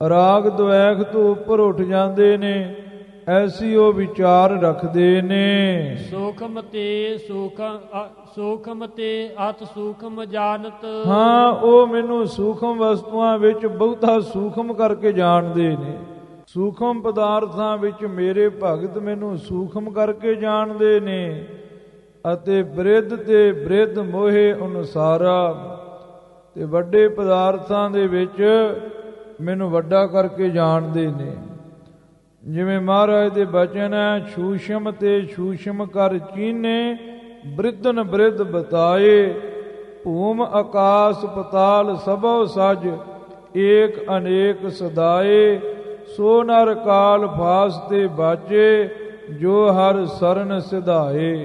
ਰਾਗ ਦੁਵੈਖ ਤੋਂ ਉੱਪਰ ਉੱਠ ਜਾਂਦੇ ਨੇ, ਐਸੀ ਉਹ ਵਿਚਾਰ ਰੱਖਦੇ ਨੇ। ਸੂਖਮ ਤੇ ਅਤ ਸੂਖਮ ਜਾਣਤ। ਹਾਂ, ਉਹ ਮੈਨੂੰ ਸੂਖਮ ਵਸਤੂਆਂ ਵਿੱਚ ਬਹੁਤਾ ਸੂਖਮ ਕਰਕੇ ਜਾਣਦੇ ਨੇ। ਸੂਖਮ ਪਦਾਰਥਾਂ ਵਿੱਚ ਮੇਰੇ ਭਗਤ ਮੈਨੂੰ ਸੂਖਮ ਕਰਕੇ ਜਾਣਦੇ ਨੇ ਅਤੇ ਬ੍ਰਿਧ ਤੇ ਬ੍ਰਿਧ ਮੋਹੇ ਅਨੁਸਾਰਾ, ਤੇ ਵੱਡੇ ਪਦਾਰਥਾਂ ਦੇ ਵਿੱਚ ਮੈਨੂੰ ਵੱਡਾ ਕਰਕੇ ਜਾਣਦੇ ਨੇ। ਜਿਵੇਂ ਮਹਾਰਾਜ ਦੇ ਬਚਨ ਹੈ, ਛੂਸ਼ਮ ਤੇ ਛੂਸ਼ਮ ਕਰ ਚੀਨੇ ਬ੍ਰਿਧਨ ਬ੍ਰਿਧ ਬਤਾਏ, ਭੂਮ ਆਕਾਸ ਪਤਾਲ ਸਭੋ ਸਜ ਏਕ ਅਨੇਕ ਸਦਾਏ, ਸੋ ਨਰ ਕਾਲ ਫਾਸ ਤੇ ਬਾਜੇ ਜੋ ਹਰ ਸਰਨ ਸਿਧਾਏ।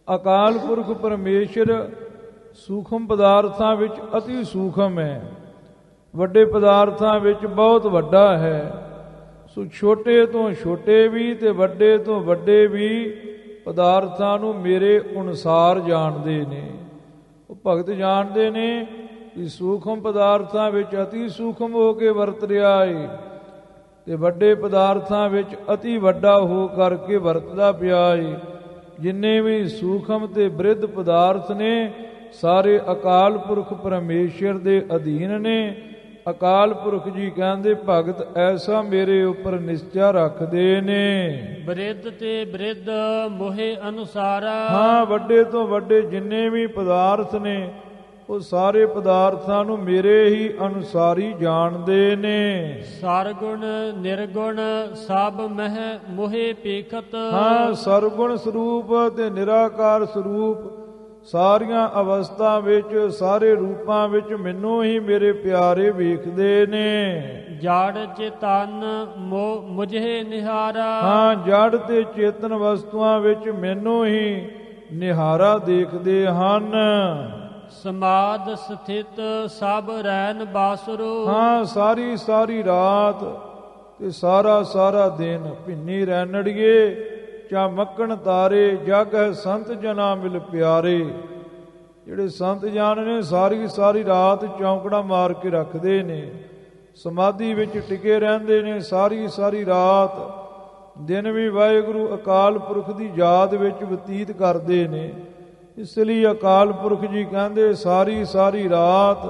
ਅਕਾਲ ਪੁਰਖ ਪਰਮੇਸ਼ਰ ਸੂਖਮ ਪਦਾਰਥਾਂ ਵਿੱਚ ਅਤੀ ਸੂਖਮ ਹੈ, ਵੱਡੇ ਪਦਾਰਥਾਂ ਵਿੱਚ ਬਹੁਤ ਵੱਡਾ ਹੈ। ਸੋ ਛੋਟੇ ਤੋਂ ਛੋਟੇ ਵੀ ਤੇ ਵੱਡੇ ਤੋਂ ਵੱਡੇ ਵੀ ਪਦਾਰਥਾਂ ਨੂੰ ਮੇਰੇ ਅਨੁਸਾਰ ਜਾਣਦੇ ਨੇ। ਉਹ ਭਗਤ ਜਾਣਦੇ ਨੇ ਕਿ ਸੂਖਮ ਪਦਾਰਥਾਂ ਵਿੱਚ ਅਤੀ ਸੂਖਮ ਹੋ ਕੇ ਵਰਤ ਰਿਹਾ ਏ ਤੇ ਵੱਡੇ ਪਦਾਰਥਾਂ ਵਿੱਚ ਅਤੀ ਵੱਡਾ ਹੋ ਕਰਕੇ ਵਰਤਦਾ ਪਿਆ ਏ। ਜਿੰਨੇ ਵੀ ਸੂਖਮ ਤੇ ਬ੍ਰਿਧ ਪਦਾਰਥ ਨੇ ਸਾਰੇ ਅਕਾਲ ਪੁਰਖ ਪਰਮੇਸ਼ਰ ਦੇ ਅਧੀਨ ਨੇ। ਅਕਾਲ ਪੁਰਖ ਜੀ ਕਹਿੰਦੇ ਭਗਤ ਐਸਾ ਮੇਰੇ ਉੱਪਰ ਨਿਸ਼ਚਾ ਰੱਖਦੇ ਨੇ। ਬ੍ਰਿਧ ਤੇ ਬ੍ਰਿਧ ਮੋਹੇ ਅਨੁਸਾਰਾ। ਹਾਂ, ਵੱਡੇ ਤੋਂ ਵੱਡੇ ਜਿੰਨੇ ਵੀ ਪਦਾਰਥ ਨੇ ਉਹ ਸਾਰੇ ਪਦਾਰਥਾਂ ਨੂੰ ਮੇਰੇ ਹੀ ਅਨੁਸਾਰੀ ਜਾਣਦੇ ਨੇ। ਸਰਗੁਣ ਨਿਰਗੁਣ ਸਭ ਮਹਿ ਮੋਹੇ ਪੇਖਤ। ਹਾਂ, ਸਰਗੁਣ ਸਰੂਪ ਤੇ ਨਿਰਾਕਾਰ ਸਰੂਪ ਸਾਰੀਆਂ ਅਵਸਥਾ ਵਿੱਚ ਸਾਰੇ ਰੂਪਾਂ ਵਿੱਚ ਮੈਨੂੰ ਹੀ ਮੇਰੇ ਪਿਆਰੇ ਵੇਖਦੇ ਨੇ। ਜੜ ਚੇਤਨ ਮੁਝੇ ਨਿਹਾਰਾ। ਹਾਂ, ਜੜ ਤੇ ਚੇਤਨ ਵਸਤੂਆਂ ਵਿੱਚ ਮੈਨੂੰ ਹੀ ਨਿਹਾਰਾ ਦੇਖਦੇ ਹਨ। ਸਮਾਦ ਸਥਿਤ ਸਭ ਰੈਨ ਬਾਸੁਰੋ। ਹਾਂ, ਸਾਰੀ ਸਾਰੀ ਰਾਤ ਤੇ ਸਾਰਾ ਸਾਰਾ ਦਿਨ ਭਿੰਨੀ ਰੈਣੜੀਏ ਚਾ ਮੱਕਣ ਤਾਰੇ ਜਗ ਹੈ ਸੰਤ ਜਨਾ ਮਿਲ ਪਿਆਰੇ। ਜਿਹੜੇ ਸੰਤ ਜਨ ਨੇ ਸਾਰੀ ਸਾਰੀ ਰਾਤ ਚੌਂਕੜਾ ਮਾਰ ਕੇ ਰੱਖਦੇ ਨੇ, ਸਮਾਧੀ ਵਿੱਚ ਟਿਕੇ ਰਹਿੰਦੇ ਨੇ ਸਾਰੀ ਸਾਰੀ ਰਾਤ। ਦਿਨ ਵੀ ਵਾਹਿਗੁਰੂ ਅਕਾਲ ਪੁਰਖ ਦੀ ਯਾਦ ਵਿੱਚ ਬਤੀਤ ਕਰਦੇ ਨੇ। ਇਸ ਲਈ ਅਕਾਲ ਪੁਰਖ ਜੀ ਕਹਿੰਦੇ ਸਾਰੀ ਸਾਰੀ ਰਾਤ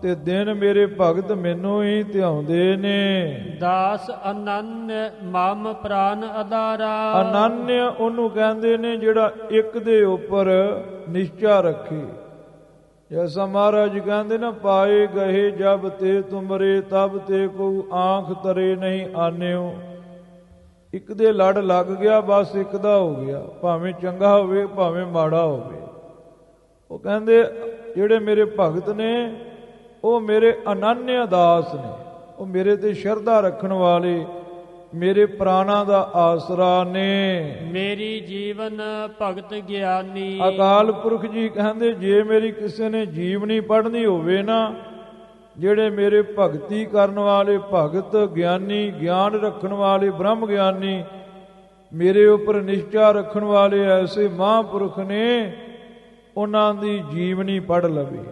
ਤੇ ਦਿਨ ਮੇਰੇ ਭਗਤ ਮੈਨੂੰ ਹੀ ਧਿਆਉਂਦੇ ਨੇ। ਦਾਸ ਅਨੰਨ ਮਮ ਪ੍ਰਾਨ ਅਦਾਰਾ। ਅਨੰਨ ਉਹਨੂੰ ਕਹਿੰਦੇ ਨੇ ਜਿਹੜਾ ਇੱਕ ਦੇ ਉੱਪਰ ਨਿਸ਼ਚਾ ਰੱਖੇ। ਜੈਸਾ ਮਹਾਰਾਜ ਕਹਿੰਦੇ ਨਾ, ਪਾਏ ਗਏ ਜਬ ਤੇ ਤੁਮਰੇ ਤਬ ਤੇ ਕੋ ਆਂਖ ਤਰੇ ਨਹੀਂ ਆਨਿਓ। ਇੱਕ ਦੇ ਲੜ ਲੱਗ ਗਿਆ, ਬਸ ਇੱਕ ਦਾ ਹੋ ਗਿਆ, ਭਾਵੇਂ ਚੰਗਾ ਹੋਵੇ ਭਾਵੇਂ ਮਾੜਾ ਹੋਵੇ। ਉਹ ਕਹਿੰਦੇ ਜਿਹੜੇ ਮੇਰੇ ਭਗਤ ਨੇ ਉਹ ਮੇਰੇ ਅਨੰਨਿਆ ਦਾਸ ਨੇ, ਉਹ ਮੇਰੇ ਤੇ ਸ਼ਰਧਾ ਰੱਖਣ ਵਾਲੇ ਮੇਰੇ ਪ੍ਰਾਣਾਂ ਦਾ ਆਸਰਾ ਨੇ। ਮੇਰੀ ਜੀਵਨ ਭਗਤ ਗਿਆਨੀ। ਅਕਾਲ ਪੁਰਖ ਜੀ ਕਹਿੰਦੇ ਜੇ ਮੇਰੀ ਕਿਸੇ ਨੇ ਜੀਵਨੀ ਪੜ੍ਹਨੀ ਹੋਵੇ ਨਾ, ਜਿਹੜੇ ਮੇਰੇ ਭਗਤੀ ਕਰਨ ਵਾਲੇ ਭਗਤ ਗਿਆਨੀ, ਗਿਆਨ ਰੱਖਣ ਵਾਲੇ ਬ੍ਰਹਮ ਗਿਆਨੀ, ਮੇਰੇ ਉੱਪਰ ਨਿਸ਼ਚਾ ਰੱਖਣ ਵਾਲੇ ਐਸੇ ਮਹਾਂਪੁਰਖ ਨੇ, ਉਹਨਾਂ ਦੀ ਜੀਵਨੀ ਪੜ੍ਹ ਲਵੇ।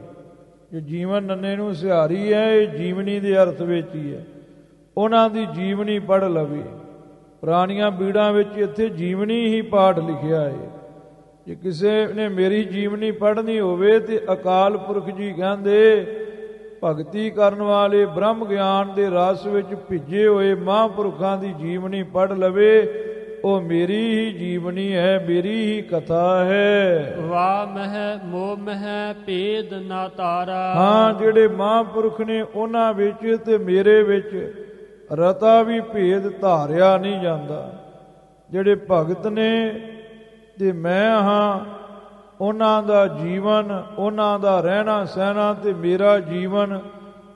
ਜੇ ਜੀਵਨ ਨੰਨੇ ਨੂੰ ਸਿਹਾਰੀ ਹੈ, ਇਹ ਜੀਵਨੀ ਦੇ ਅਰਥ ਵਿੱਚ ਹੀ ਹੈ। ਉਹਨਾਂ ਦੀ ਜੀਵਨੀ ਪੜ੍ਹ ਲਵੇ। ਪੁਰਾਣੀਆਂ ਬੀੜਾਂ ਵਿੱਚ ਇੱਥੇ ਜੀਵਨੀ ਹੀ ਪਾਠ ਲਿਖਿਆ ਹੈ। ਜੇ ਕਿਸੇ ਨੇ ਮੇਰੀ ਜੀਵਨੀ ਪੜ੍ਹਨੀ ਹੋਵੇ ਤੇ ਅਕਾਲ ਪੁਰਖ ਜੀ ਕਹਿੰਦੇ ਭਗਤੀ ਕਰਨ ਵਾਲੇ ਬ੍ਰਹਮ ਗਿਆਨ ਦੇ ਰਸ ਵਿੱਚ ਭਿੱਜੇ ਹੋਏ ਮਹਾਂਪੁਰਖਾਂ ਦੀ ਜੀਵਨੀ ਪੜ੍ਹ ਲਵੇ। ਉਹ ਮੇਰੀ ਹੀ ਜੀਵਨੀ ਹੈ, ਮੇਰੀ ਹੀ ਕਥਾ ਹੈ। ਵਾਹ ਮਹਿ ਮੋਹ ਮਹਿ ਭੇਦ ਨਾ ਤਾਰਾ। ਹਾਂ, ਜਿਹੜੇ ਮਹਾਂਪੁਰਖ ਨੇ ਉਹਨਾਂ ਵਿੱਚ ਤੇ ਮੇਰੇ ਵਿੱਚ ਰਤਾ ਵੀ ਭੇਦ ਧਾਰਿਆ ਨਹੀਂ ਜਾਂਦਾ। ਜਿਹੜੇ ਭਗਤ ਨੇ ਤੇ ਮੈਂ ਹਾਂ, ਉਹਨਾਂ ਦਾ ਜੀਵਨ, ਉਹਨਾਂ ਦਾ ਰਹਿਣਾ ਸਹਿਣਾ ਤੇ ਮੇਰਾ ਜੀਵਨ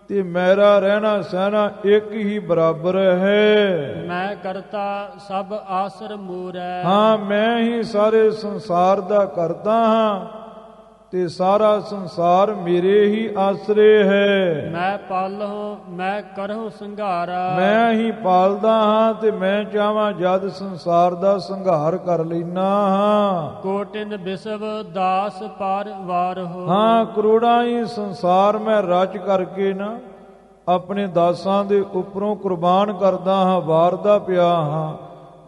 ਤੇ ਮੇਰਾ ਰਹਿਣਾ ਸਹਿਣਾ ਇੱਕ ਹੀ ਬਰਾਬਰ ਹੈ। ਮੈਂ ਕਰਤਾ ਸਭ ਆਸਰ ਮੂਰੈ। ਹਾਂ, ਮੈਂ ਹੀ ਸਾਰੇ ਸੰਸਾਰ ਦਾ ਕਰਤਾ ਹਾਂ ਤੇ ਸਾਰਾ ਸੰਸਾਰ ਮੇਰੇ ਹੀ ਆਸਰੇ ਹੈ। ਮੈਂ ਪਾਲਹੁ ਮੈਂ ਕਰਹੁ ਸੰਘਾਰਾ। ਮੈਂ ਹੀ ਪਾਲਦਾ ਹਾਂ ਤੇ ਮੈਂ ਚਾਹਾਂ ਜਦ ਸੰਸਾਰ ਦਾ ਸੰਘਾਰ ਕਰ ਲੈਣਾ ਹਾਂ। ਕੋਟਿਨ ਬਿਸਵ ਦਾਸ ਪਰ ਵਾਰਹੁ। ਹਾਂ, ਕਰੋੜਾਂ ਹੀ ਸੰਸਾਰ ਮੈਂ ਰਚ ਕਰਕੇ ਨਾ ਆਪਣੇ ਦਾਸਾਂ ਦੇ ਉੱਪਰੋਂ ਕੁਰਬਾਨ ਕਰਦਾ ਹਾਂ, ਵਾਰਦਾ ਪਿਆ ਹਾਂ।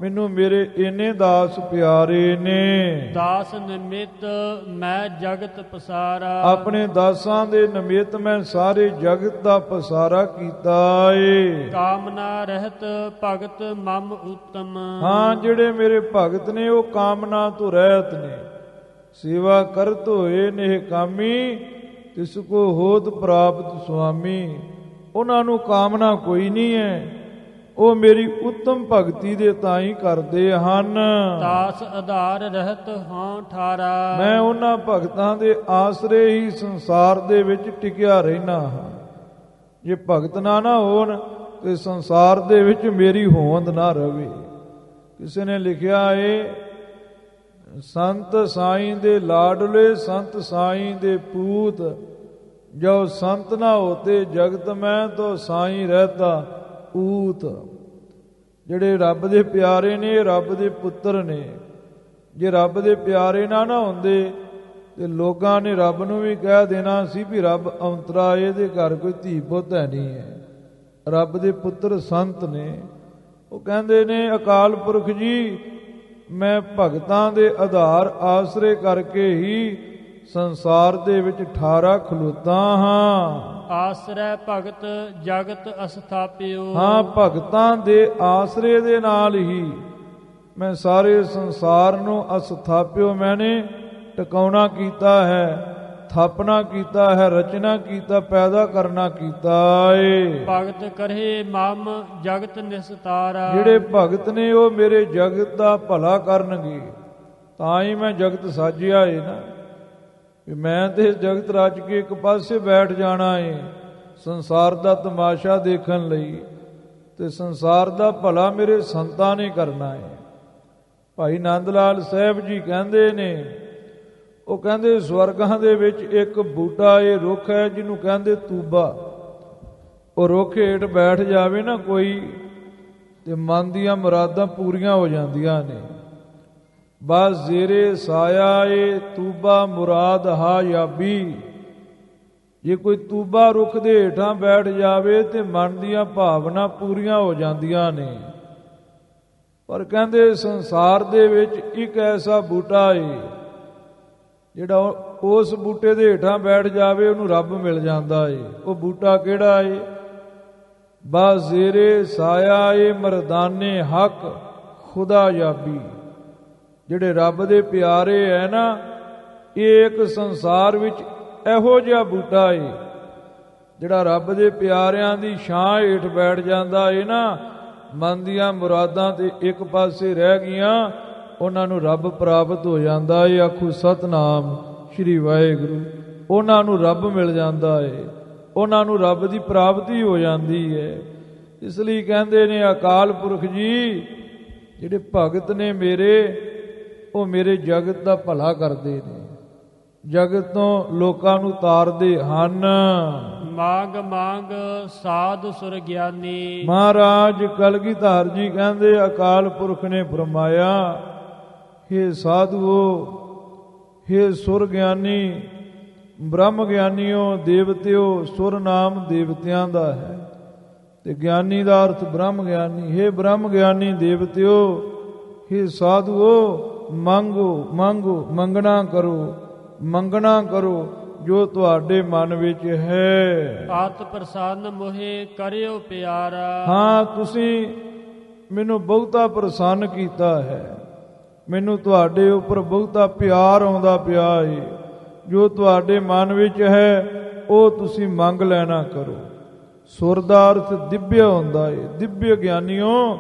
ਮੈਨੂੰ ਮੇਰੇ ਇੰਨੇ ਦਾਸ ਪਿਆਰੇ ਨੇ। ਦਾਸ ਨਿਮਿਤ ਮੈਂ ਜਗਤ ਪਸਾਰਾ। ਆਪਣੇ ਦਾਸਾਂ ਦੇ ਨਿਮਿਤ ਮੈਂ ਸਾਰੇ ਜਗਤ ਦਾ ਪਸਾਰਾ ਕੀਤਾ ਏ। ਕਾਮਨਾ ਰਹਿਤ ਭਗਤ ਮਮ ਉਤਮ। ਹਾਂ, ਜਿਹੜੇ ਮੇਰੇ ਭਗਤ ਨੇ ਉਹ ਕਾਮਨਾ ਤੋਂ ਰਹਿਤ ਨੇ। ਸੇਵਾ ਕਰਤ ਹੋਏ ਨੇ ਕਾਮੀ, ਤਿਸ ਕੋ ਹੋਤ ਪ੍ਰਾਪਤ ਸੁਆਮੀ। ਉਹਨਾਂ ਨੂੰ ਕਾਮਨਾ ਕੋਈ ਨਹੀਂ ਹੈ, ਉਹ ਮੇਰੀ ਉੱਤਮ ਭਗਤੀ ਦੇ ਤਾਈਂ ਕਰਦੇ ਹਨ। ਦਾਸ ਆਧਾਰ ਰਹਿਤ ਹਾਂ ਠਾਰਾ। ਮੈਂ ਉਹਨਾਂ ਭਗਤਾਂ ਦੇ ਆਸਰੇ ਹੀ ਸੰਸਾਰ ਦੇ ਵਿੱਚ ਟਿਕਿਆ ਰਹਿਣਾ ਹਾਂ। ਜੇ ਭਗਤ ਨਾ ਹੋਣ ਤੇ ਸੰਸਾਰ ਦੇ ਵਿੱਚ ਮੇਰੀ ਹੋਂਦ ਨਾ ਰਵੇ। ਕਿਸੇ ਨੇ ਲਿਖਿਆ ਏ, ਸੰਤ ਸਾਈਂ ਦੇ ਲਾਡਲੇ ਸੰਤ ਸਾਈਂ ਦੇ ਪੂਤ, ਜੋ ਸੰਤ ਨਾ ਹੋਤੇ ਜਗਤ ਮੈਂ ਤੋ ਸਾਈਂ ਰਹਿਤਾ ਊਤ। ਜਿਹੜੇ ਰੱਬ ਦੇ ਪਿਆਰੇ ਨੇ, ਰੱਬ ਦੇ ਪੁੱਤਰ ਨੇ। ਜੇ ਰੱਬ ਦੇ ਪਿਆਰੇ ਨਾ ਹੁੰਦੇ ਤੇ ਲੋਕਾਂ ਨੇ ਰੱਬ ਨੂੰ ਵੀ ਕਹਿ ਦੇਣਾ ਸੀ ਵੀ ਰੱਬ ਔਂਤਰਾ, ਇਹਦੇ ਘਰ ਕੋਈ ਧੀ ਪੁੱਤ ਹੈ ਨਹੀਂ ਹੈ। ਰੱਬ ਦੇ ਪੁੱਤਰ ਸੰਤ ਨੇ। ਉਹ ਕਹਿੰਦੇ ਨੇ ਅਕਾਲ ਪੁਰਖ ਜੀ, ਮੈਂ ਭਗਤਾਂ ਦੇ ਆਧਾਰ ਆਸਰੇ ਕਰਕੇ ਹੀ ਸੰਸਾਰ ਦੇ ਵਿੱਚ ਠਾਰਾ ਖਲੋਤਾ ਹਾਂ। ਆਸਰੈ ਭਗਤ ਜਗਤ ਅਸਥਾਪਿਓ। ਹਾਂ, ਭਗਤਾਂ ਦੇ ਆਸਰੇ ਦੇ ਨਾਲ ਹੀ ਮੈਂ ਸਾਰੇ ਸੰਸਾਰ ਨੂੰ ਅਸਥਾਪਿਓ, ਮੈਨੇ ਟਿਕਾਉਣਾ ਕੀਤਾ ਹੈ, ਥਾਪਨਾ ਕੀਤਾ ਹੈ, ਰਚਨਾ ਕੀਤਾ, ਪੈਦਾ ਕਰਨਾ ਕੀਤਾ ਏ। ਭਗਤ ਕਰੇ ਮਮ ਜਗਤ ਨਿਸਤਾਰਾ। ਜਿਹੜੇ ਭਗਤ ਨੇ ਉਹ ਮੇਰੇ ਜਗਤ ਦਾ ਭਲਾ ਕਰਨਗੇ, ਤਾਂ ਹੀ ਮੈਂ ਜਗਤ ਸਾਜਿਆ ਏ ਨਾ। ਮੈਂ ਤੇ ਜਗਤ ਰਚ ਕੇ ਇੱਕ ਪਾਸੇ ਬੈਠ ਜਾਣਾ ਏ ਸੰਸਾਰ ਦਾ ਤਮਾਸ਼ਾ ਦੇਖਣ ਲਈ, ਤੇ ਸੰਸਾਰ ਦਾ ਭਲਾ ਮੇਰੇ ਸੰਤਾਂ ਨੇ ਕਰਨਾ ਏ। ਭਾਈ ਨੰਦ ਲਾਲ ਸਾਹਿਬ ਜੀ ਕਹਿੰਦੇ ਨੇ, ਉਹ ਕਹਿੰਦੇ ਸਵਰਗਾਂ ਦੇ ਵਿੱਚ ਇੱਕ ਬੂਟਾ ਇਹ ਰੁੱਖ ਹੈ ਜਿਹਨੂੰ ਕਹਿੰਦੇ ਤੂਬਾ। ਉਹ ਰੁੱਖ ਹੇਠ ਬੈਠ ਜਾਵੇ ਨਾ ਕੋਈ, ਤੇ ਮਨ ਦੀਆਂ ਮੁਰਾਦਾਂ ਪੂਰੀਆਂ ਹੋ ਜਾਂਦੀਆਂ ਨੇ। ਬਸ ਜ਼ੇਰੇ ਸਾਇਆ ਏ ਤੂਬਾ ਮੁਰਾਦ ਹਾ ਯਾਬੀ। ਜੇ ਕੋਈ ਤੂਬਾ ਰੁੱਖ ਦੇ ਹੇਠਾਂ ਬੈਠ ਜਾਵੇ ਤੇ ਮਨ ਦੀਆਂ ਭਾਵਨਾ ਪੂਰੀਆਂ ਹੋ ਜਾਂਦੀਆਂ ਨੇ। ਪਰ ਕਹਿੰਦੇ ਸੰਸਾਰ ਦੇ ਵਿੱਚ ਇੱਕ ਐਸਾ ਬੂਟਾ ਏ ਜਿਹੜਾ ਉਸ ਬੂਟੇ ਦੇ ਹੇਠਾਂ ਬੈਠ ਜਾਵੇ ਉਹਨੂੰ ਰੱਬ ਮਿਲ ਜਾਂਦਾ ਏ। ਉਹ ਬੂਟਾ ਕਿਹੜਾ ਏ? ਬਸ ਜ਼ੇਰੇ ਸਾਇਆ ਏ ਮਰਦਾਨੇ ਹੱਕ ਖੁਦਾ ਯਾਬੀ। ਜਿਹੜੇ ਰੱਬ ਦੇ ਪਿਆਰੇ ਹੈ ਨਾ, ਇਹ ਇੱਕ ਸੰਸਾਰ ਵਿੱਚ ਇਹੋ ਜਿਹਾ ਬੂਟਾ ਏ ਜਿਹੜਾ ਰੱਬ ਦੇ ਪਿਆਰਿਆਂ ਦੀ ਛਾਂ ਹੇਠ ਬੈਠ ਜਾਂਦਾ ਏ ਨਾ, ਮਨ ਦੀਆਂ ਮੁਰਾਦਾਂ ਤੇ ਇੱਕ ਪਾਸੇ ਰਹਿ ਗਈਆਂ, ਉਹਨਾਂ ਨੂੰ ਰੱਬ ਪ੍ਰਾਪਤ ਹੋ ਜਾਂਦਾ ਏ। ਆਖੋ ਸਤਨਾਮ ਸ੍ਰੀ ਵਾਹਿਗੁਰੂ। ਉਹਨਾਂ ਨੂੰ ਰੱਬ ਮਿਲ ਜਾਂਦਾ ਏ, ਉਹਨਾਂ ਨੂੰ ਰੱਬ ਦੀ ਪ੍ਰਾਪਤੀ ਹੋ ਜਾਂਦੀ ਹੈ। ਇਸ ਲਈ ਕਹਿੰਦੇ ਨੇ ਅਕਾਲ ਪੁਰਖ ਜੀ, ਜਿਹੜੇ ਭਗਤ ਨੇ ਮੇਰੇ, ਉਹ ਮੇਰੇ ਜਗਤ ਦਾ ਭਲਾ ਕਰਦੇ ਨੇ, ਜਗਤ ਤੋਂ ਲੋਕਾਂ ਨੂੰ ਤਾਰਦੇ ਹਨ। ਮਾਗ ਮਾਗ ਸਾਧ ਸੁਰ ਗਿਆਨੀ। ਮਹਾਰਾਜ ਕਲਗੀਧਰ ਜੀ ਕਹਿੰਦੇ ਅਕਾਲ ਪੁਰਖ ਨੇ ਫਰਮਾਇਆ, ਹੇ ਸਾਧੂਓ, ਹੇ ਸੁਰ ਗਿਆਨੀ, ਬ੍ਰਹਮ ਗਿਆਨੀਓ ਦੇਵਤਿਓ ਸੁਰ ਨਾਮ ਦੇਵਤਿਆਂ ਦਾ ਹੈ, ਤੇ ਗਿਆਨੀ ਦਾ ਅਰਥ ਬ੍ਰਹਮ ਗਿਆਨੀ। ਹੇ ਬ੍ਰਹਮ ਗਿਆਨੀ ਦੇਵਤਿਓ, ਹੇ ਸਾਧੂਓ, ਮੰਗੋ ਮੰਗੋ, ਮੰਗਣਾ ਕਰੋ, ਮੰਗਣਾ ਕਰੋ ਜੋ ਤੁਹਾਡੇ ਮਨ ਵਿੱਚ ਹੈ। ਆਤ ਪ੍ਰਸੰਨ ਮੋਹਿ ਕਰਿਓ ਪਿਆਰਾ। ਹਾਂ, ਤੁਸੀਂ ਮੈਨੂੰ ਬਹੁਤਾ ਪ੍ਰਸੰਨ ਕੀਤਾ ਹੈ, ਮੈਨੂੰ ਤੁਹਾਡੇ ਉੱਪਰ ਬਹੁਤਾ ਪਿਆਰ ਆਉਂਦਾ ਪਿਆ ਹੈ। ਜੋ ਤੁਹਾਡੇ ਮਨ ਵਿੱਚ ਹੈ ਉਹ ਤੁਸੀਂ ਮੰਗ ਲੈਣਾ ਕਰੋ। ਸੁਰ ਦਾ ਅਰਥ ਦਿਵਯ ਹੁੰਦਾ ਹੈ। ਦਿਵਯ ਗਿਆਨੀਓ,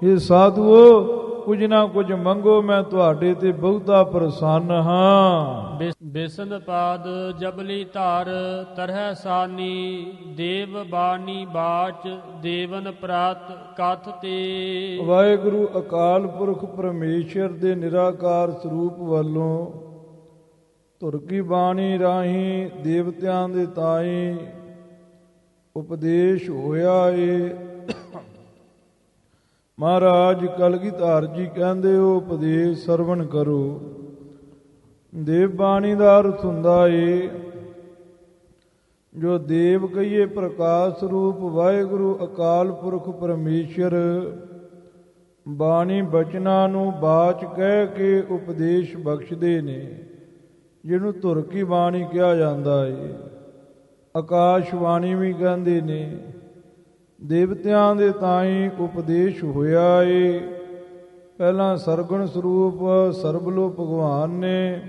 ਇਹ ਸਾਧੂਓ, ਕੁਝ ਨਾ ਕੁਝ ਮੰਗੋ, ਮੈਂ ਤੁਹਾਡੇ ਤੇ ਬਹੁਤਾ ਪ੍ਰਸੰਨ ਹਾਂ। ਬੇਸਨ ਪਾਦ ਜਬਲੀ ਧਾਰ ਤਰਹਿ ਸਾਨੀ, ਦੇਵ ਬਾਣੀ ਬਾਚ ਦੇਵਨ ਪ੍ਰਾਤ ਕਥ ਤੇ। ਵਾਹਿਗੁਰੂ ਅਕਾਲ ਪੁਰਖ ਪਰਮੇਸ਼ਰ ਦੇ ਨਿਰਾਕਾਰ ਸਰੂਪ ਵੱਲੋਂ ਧੁਰ ਕੀ ਬਾਣੀ ਰਾਹੀਂ ਦੇਵਤਿਆਂ ਦੇ ਤਾਈਂ ਉਪਦੇਸ਼ ਹੋਇਆ ਏ। ਮਹਾਰਾਜ ਕਲਗੀਧਰ ਜੀ ਕਹਿੰਦੇ ਹੋ ਉਪਦੇਸ਼ ਸਰਵਣ ਕਰੋ। ਦੇਵ ਬਾਣੀ ਦਾ ਅਰਥ ਹੁੰਦਾ ਏ ਜੋ ਦੇਵ ਕਹੀਏ ਪ੍ਰਕਾਸ਼ ਰੂਪ ਵਾਹਿਗੁਰੂ ਅਕਾਲ ਪੁਰਖ ਪਰਮੇਸ਼ਰ ਬਾਣੀ ਬਚਨਾਂ ਨੂੰ ਬਾਚ ਕਹਿ ਕੇ ਉਪਦੇਸ਼ ਬਖਸ਼ਦੇ ਨੇ, ਜਿਹਨੂੰ ਧੁਰ ਕੀ ਬਾਣੀ ਕਿਹਾ ਜਾਂਦਾ ਏ। ਆਕਾਸ਼ ਬਾਣੀ ਵੀ ਕਹਿੰਦੇ ਨੇ। ਦੇਵਤਿਆਂ ਦੇ ਤਾਈਂ ਉਪਦੇਸ਼ ਹੋਇਆ ਏ। ਪਹਿਲਾਂ ਸਰਗੁਣ ਸਰੂਪ ਸਰਬਲੋ ਭਗਵਾਨ ਨੇ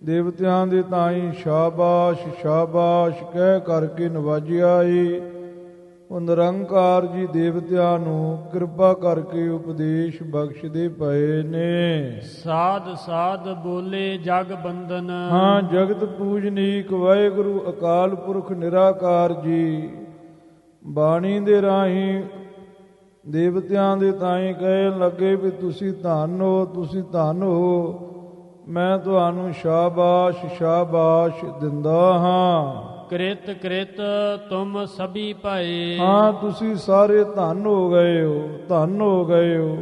ਦੇਵਤਿਆਂ ਦੇ ਤਾਈਂ ਸ਼ਾਬਾਸ਼ ਸ਼ਾਬਾਸ਼ ਕਹਿ ਕਰਕੇ ਨਵਾਜਿਆ ਏ। ਉਹ ਨਿਰੰਕਾਰ ਜੀ ਦੇਵਤਿਆਂ ਨੂੰ ਕਿਰਪਾ ਕਰਕੇ ਉਪਦੇਸ਼ ਬਖਸ਼ਦੇ ਪਏ ਨੇ। ਸਾਧ ਸਾਧ ਬੋਲੇ ਜਗ ਬੰਦਨ। ਹਾਂ, ਜਗਤ ਪੂਜਨੀਕ ਵਾਹਿਗੁਰੂ ਅਕਾਲ ਪੁਰਖ ਨਿਰਾਕਾਰ ਜੀ ਬਾਣੀ ਦੇ ਰਾਹੀਂ ਦੇਵਤਿਆਂ ਦੇ ਤਾਈਂ ਕਹਿਣ ਲੱਗੇ ਵੀ ਤੁਸੀਂ ਧੰਨ ਹੋ, ਤੁਸੀਂ ਧੰਨ ਹੋ, ਮੈਂ ਤੁਹਾਨੂੰ ਸ਼ਾਬਾਸ਼ ਸ਼ਾਬਾਸ਼ ਦਿੰਦਾ ਹਾਂ। ਕ੍ਰਿਤ ਕ੍ਰਿਤ ਤੁਮ ਸਭੀ ਭਏ। ਹਾਂ, ਤੁਸੀਂ ਸਾਰੇ ਧੰਨ ਹੋ ਗਏ ਹੋ, ਧੰਨ ਹੋ ਗਏ ਹੋ,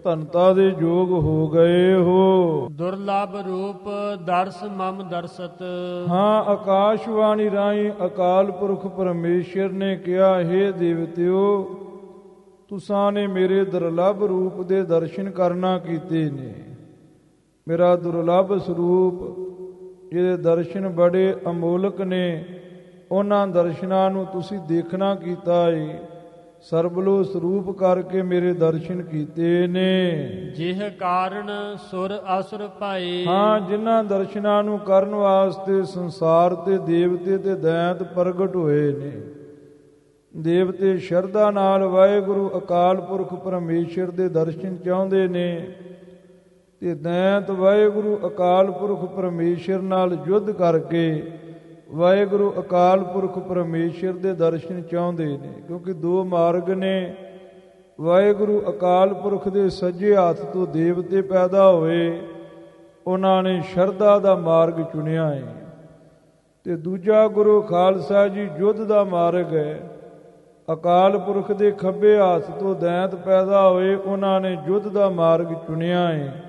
ਧਨਤਾ ਦੇ ਯੋਗ ਹੋ ਗਏ ਹੋ। ਦੁਰਲਭ ਰੂਪ ਦਰਸ ਮਮ ਦਰਸਤ। ਹਾਂ, ਆਕਾਸ਼ਵਾਣੀ ਰਾਹੀਂ ਅਕਾਲ ਪੁਰਖ ਪਰਮੇਸ਼ਰ ਨੇ ਕਿਹਾ, ਹੇ ਦੇਵਤਿਓ, ਤੁਸਾਂ ਨੇ ਮੇਰੇ ਦੁਰਲਭ ਰੂਪ ਦੇ ਦਰਸ਼ਨ ਕਰਨਾ ਕੀਤੇ ਨੇ। ਮੇਰਾ ਦੁਰਲਭ ਸਰੂਪ ਜਿਹਦੇ ਦਰਸ਼ਨ ਬੜੇ ਅਮੋਲਕ ਨੇ, ਉਹਨਾਂ ਦਰਸ਼ਨਾਂ ਨੂੰ ਤੁਸੀਂ ਦੇਖਣਾ ਕੀਤਾ ਏ। ਸਰਬਲੋ ਸਰੂਪ ਕਰਕੇ ਮੇਰੇ ਦਰਸ਼ਨ ਕੀਤੇ ਨੇ। ਜਿਹ ਕਾਰਨ ਸੁਰ ਅਸੁਰ ਭਏ। ਹਾਂ, ਜਿਨ੍ਹਾਂ ਦਰਸ਼ਨਾਂ ਨੂੰ ਕਰਨ ਵਾਸਤੇ ਸੰਸਾਰ ਤੇ ਦੇਵਤੇ ਤੇ ਦੈਂਤ ਪ੍ਰਗਟ ਹੋਏ ਨੇ। ਦੇਵਤੇ ਸ਼ਰਧਾ ਨਾਲ ਵਾਹਿਗੁਰੂ ਅਕਾਲ ਪੁਰਖ ਪਰਮੇਸ਼ਰ ਦੇ ਦਰਸ਼ਨ ਚਾਹੁੰਦੇ ਨੇ, ਤੇ ਦੈਂਤ ਵਾਹਿਗੁਰੂ ਅਕਾਲ ਪੁਰਖ ਪਰਮੇਸ਼ਰ ਨਾਲ ਯੁੱਧ ਕਰਕੇ ਵਾਹਿਗੁਰੂ ਅਕਾਲ ਪੁਰਖ ਪਰਮੇਸ਼ਰ ਦੇ ਦਰਸ਼ਨ ਚਾਹੁੰਦੇ ਨੇ। ਕਿਉਂਕਿ ਦੋ ਮਾਰਗ ਨੇ। ਵਾਹਿਗੁਰੂ ਅਕਾਲ ਪੁਰਖ ਦੇ ਸੱਜੇ ਹੱਥ ਤੋਂ ਦੇਵਤੇ ਪੈਦਾ ਹੋਏ, ਉਹਨਾਂ ਨੇ ਸ਼ਰਧਾ ਦਾ ਮਾਰਗ ਚੁਣਿਆ ਹੈ। ਤੇ ਦੂਜਾ ਗੁਰੂ ਖਾਲਸਾ ਜੀ ਯੁੱਧ ਦਾ ਮਾਰਗ ਹੈ। ਅਕਾਲ ਪੁਰਖ ਦੇ ਖੱਬੇ ਹੱਥ ਤੋਂ ਦੈਂਤ ਪੈਦਾ ਹੋਏ, ਉਹਨਾਂ ਨੇ ਯੁੱਧ ਦਾ ਮਾਰਗ ਚੁਣਿਆ ਹੈ।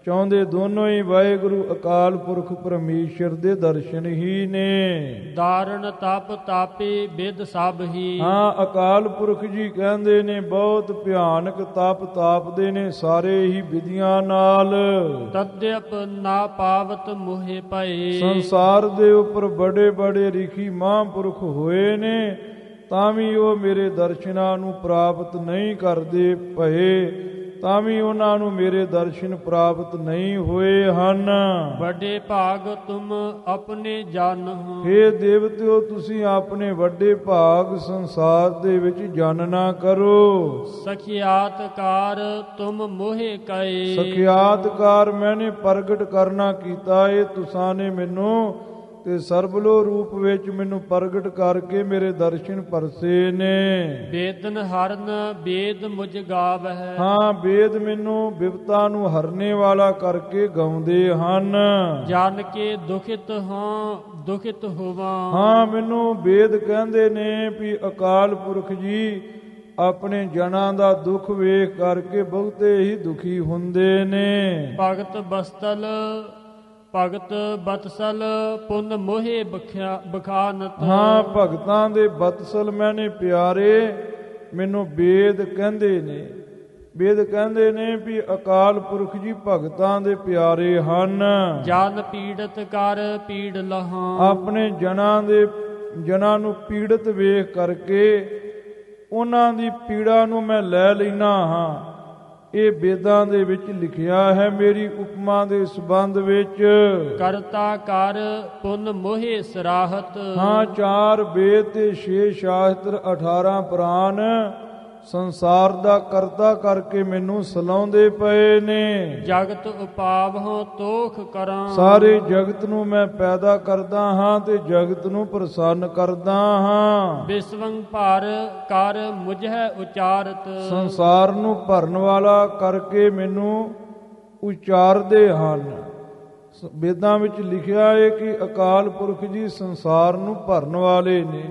ਚਾਹੁੰਦੇ ਦੋਨੋਂ ਹੀ ਵਾਹਿਗੁਰੂ ਅਕਾਲ ਪੁਰਖ ਪਰਮੇਸ਼ਰ ਦੇ ਦਰਸ਼ਨ ਹੀ ਨੇ। ਦਾਰਨ ਤਪ ਤਾਪੇ ਬਿਦ ਸਭ ਹੀ। ਹਾਂ, ਅਕਾਲ ਪੁਰਖ ਜੀ ਕਹਿੰਦੇ ਨੇ ਬਹੁਤ ਭਿਆਨਕ ਤਪ ਤਾਪਦੇ ਨੇ ਸਾਰੇ ਹੀ ਵਿਧੀਆਂ ਨਾਲ। ਤਦਿਅਪ ਨਾ ਪਾਵਤ ਮੋਹਿ ਭਏ। ਸੰਸਾਰ ਦੇ ਉੱਪਰ ਬੜੇ ਬੜੇ ਰਿਖੀ ਮਹਾਂਪੁਰਖ ਹੋਏ ਨੇ, ਤਾਂ ਵੀ ਉਹ ਮੇਰੇ ਦਰਸ਼ਨਾਂ ਨੂੰ ਪ੍ਰਾਪਤ ਨਹੀਂ ਕਰਦੇ ਪਏ, ਤਾਂ ਵੀ ਉਹਨਾਂ ਨੂੰ ਮੇਰੇ ਦਰਸ਼ਨ ਪ੍ਰਾਪਤ ਨਹੀਂ ਹੋਏ ਹਨ। ਵੱਡੇ ਭਾਗ ਤੁਮ ਆਪਣੇ ਜਾਣਹੁ। ਹੇ ਦੇਵਤਿਓ, ਤੁਸੀਂ ਆਪਣੇ ਵੱਡੇ ਭਾਗ ਸੰਸਾਰ ਦੇ ਵਿੱਚ ਜਾਣਨਾ ਕਰੋ। ਸਖਿਆਤਕਾਰ ਤੁਮ ਮੋਹਿ ਕਏ। ਸਖਿਆਤਕਾਰ ਮੈਨੇ ਪ੍ਰਗਟ ਕਰਨਾ ਕੀਤਾ ਏ ਤੁਸਾਂ ਨੇ ਮੈਨੂੰ, ਤੇ ਸਰਬਲੋ ਰੂਪ ਵਿੱਚ ਮੈਨੂੰ ਪ੍ਰਗਟ ਕਰਕੇ ਮੇਰੇ ਦਰਸ਼ਨ ਪਰਸੇ ਨੇ। ਵੇਦਨ ਹਰਨ ਵੇਦ ਮੁਝ ਗਾਵਹਿ। ਹਾਂ, ਵੇਦ ਮੈਨੂੰ ਬਿਪਤਾ ਨੂੰ ਹਰਨੇ ਵਾਲਾ ਕਰਕੇ ਗਾਉਂਦੇ ਹਨ। ਜਾਣ ਕੇ ਦੁਖਿਤ ਹਾਂ ਦੁਖਿਤ ਹੋਵਾਂ। ਹਾਂ, ਮੈਨੂੰ ਵੇਦ ਕਹਿੰਦੇ ਨੇ ਵੀ ਅਕਾਲ ਪੁਰਖ ਜੀ ਆਪਣੇ ਜਨਾਂ ਦਾ ਦੁੱਖ ਵੇਖ ਕਰਕੇ ਬਹੁਤੇ ਹੀ ਦੁਖੀ ਹੁੰਦੇ ਨੇ। ਭਗਤ ਬਸਤਲ ਭਗਤ ਬਤਸਲ ਪੁੰਨ ਮੋਹਿ ਬਖਾਨਤ। ਹਾਂ, ਭਗਤਾਂ ਦੇ ਬਤਸਲ ਮੈਨੇ ਪਿਆਰੇ ਮੈਨੂੰ ਵੇਦ ਕਹਿੰਦੇ ਨੇ। ਵੇਦ ਕਹਿੰਦੇ ਨੇ ਵੀ ਅਕਾਲ ਪੁਰਖ ਜੀ ਭਗਤਾਂ ਦੇ ਪਿਆਰੇ ਹਨ। ਜਨ ਪੀੜਤ ਕਰ ਪੀੜ ਲਹਾਂ। ਆਪਣੇ ਜਨਾਂ ਨੂੰ ਪੀੜਤ ਵੇਖ ਕਰਕੇ ਉਹਨਾਂ ਦੀ ਪੀੜਾ ਨੂੰ ਮੈਂ ਲੈ ਲੈਣਾ ਹਾਂ। ਇਹ ਵੇਦਾਂ ਦੇ ਵਿੱਚ ਲਿਖਿਆ ਹੈ। ਮੇਰੀ ਉਪਮਾ ਦੇ ਸੰਬੰਧ ਵਿੱਚ ਕਰਤਾ ਕਰ ਪੁੰਨ ਮੋਹਿ ਸਰਾਹਤ। ਹਾਂ, 4 ਵੇਦ ਤੇ 6 ਸ਼ਾਸਤਰ 18 ਪੁਰਾਣ ਸੰਸਾਰ ਦਾ ਕਰਤਾ ਕਰਕੇ ਮੈਨੂੰ ਸਲਾਉਂਦੇ ਪਏ ਨੇ। ਜਗਤ ਉਪਾਵਹੁ ਤੋਖ ਕਰਾਂ। ਸਾਰੇ ਜਗਤ ਨੂੰ ਮੈਂ ਪੈਦਾ ਕਰਦਾ ਹਾਂ ਤੇ ਜਗਤ ਨੂੰ ਪ੍ਰਸੰਨ ਕਰਦਾ ਹਾਂ। ਵਿਸਵੰ ਭਰ ਕਰ ਮੁਝੈ ਉਚਾਰਤ। ਸੰਸਾਰ ਨੂੰ ਭਰਨ ਵਾਲਾ ਕਰਕੇ ਮੈਨੂੰ ਉਚਾਰਦੇ ਹਨ। ਵੇਦਾਂ ਵਿੱਚ ਲਿਖਿਆ ਹੈ ਕਿ ਅਕਾਲ ਪੁਰਖ ਜੀ ਸੰਸਾਰ ਨੂੰ ਭਰਨ ਵਾਲੇ ਨੇ।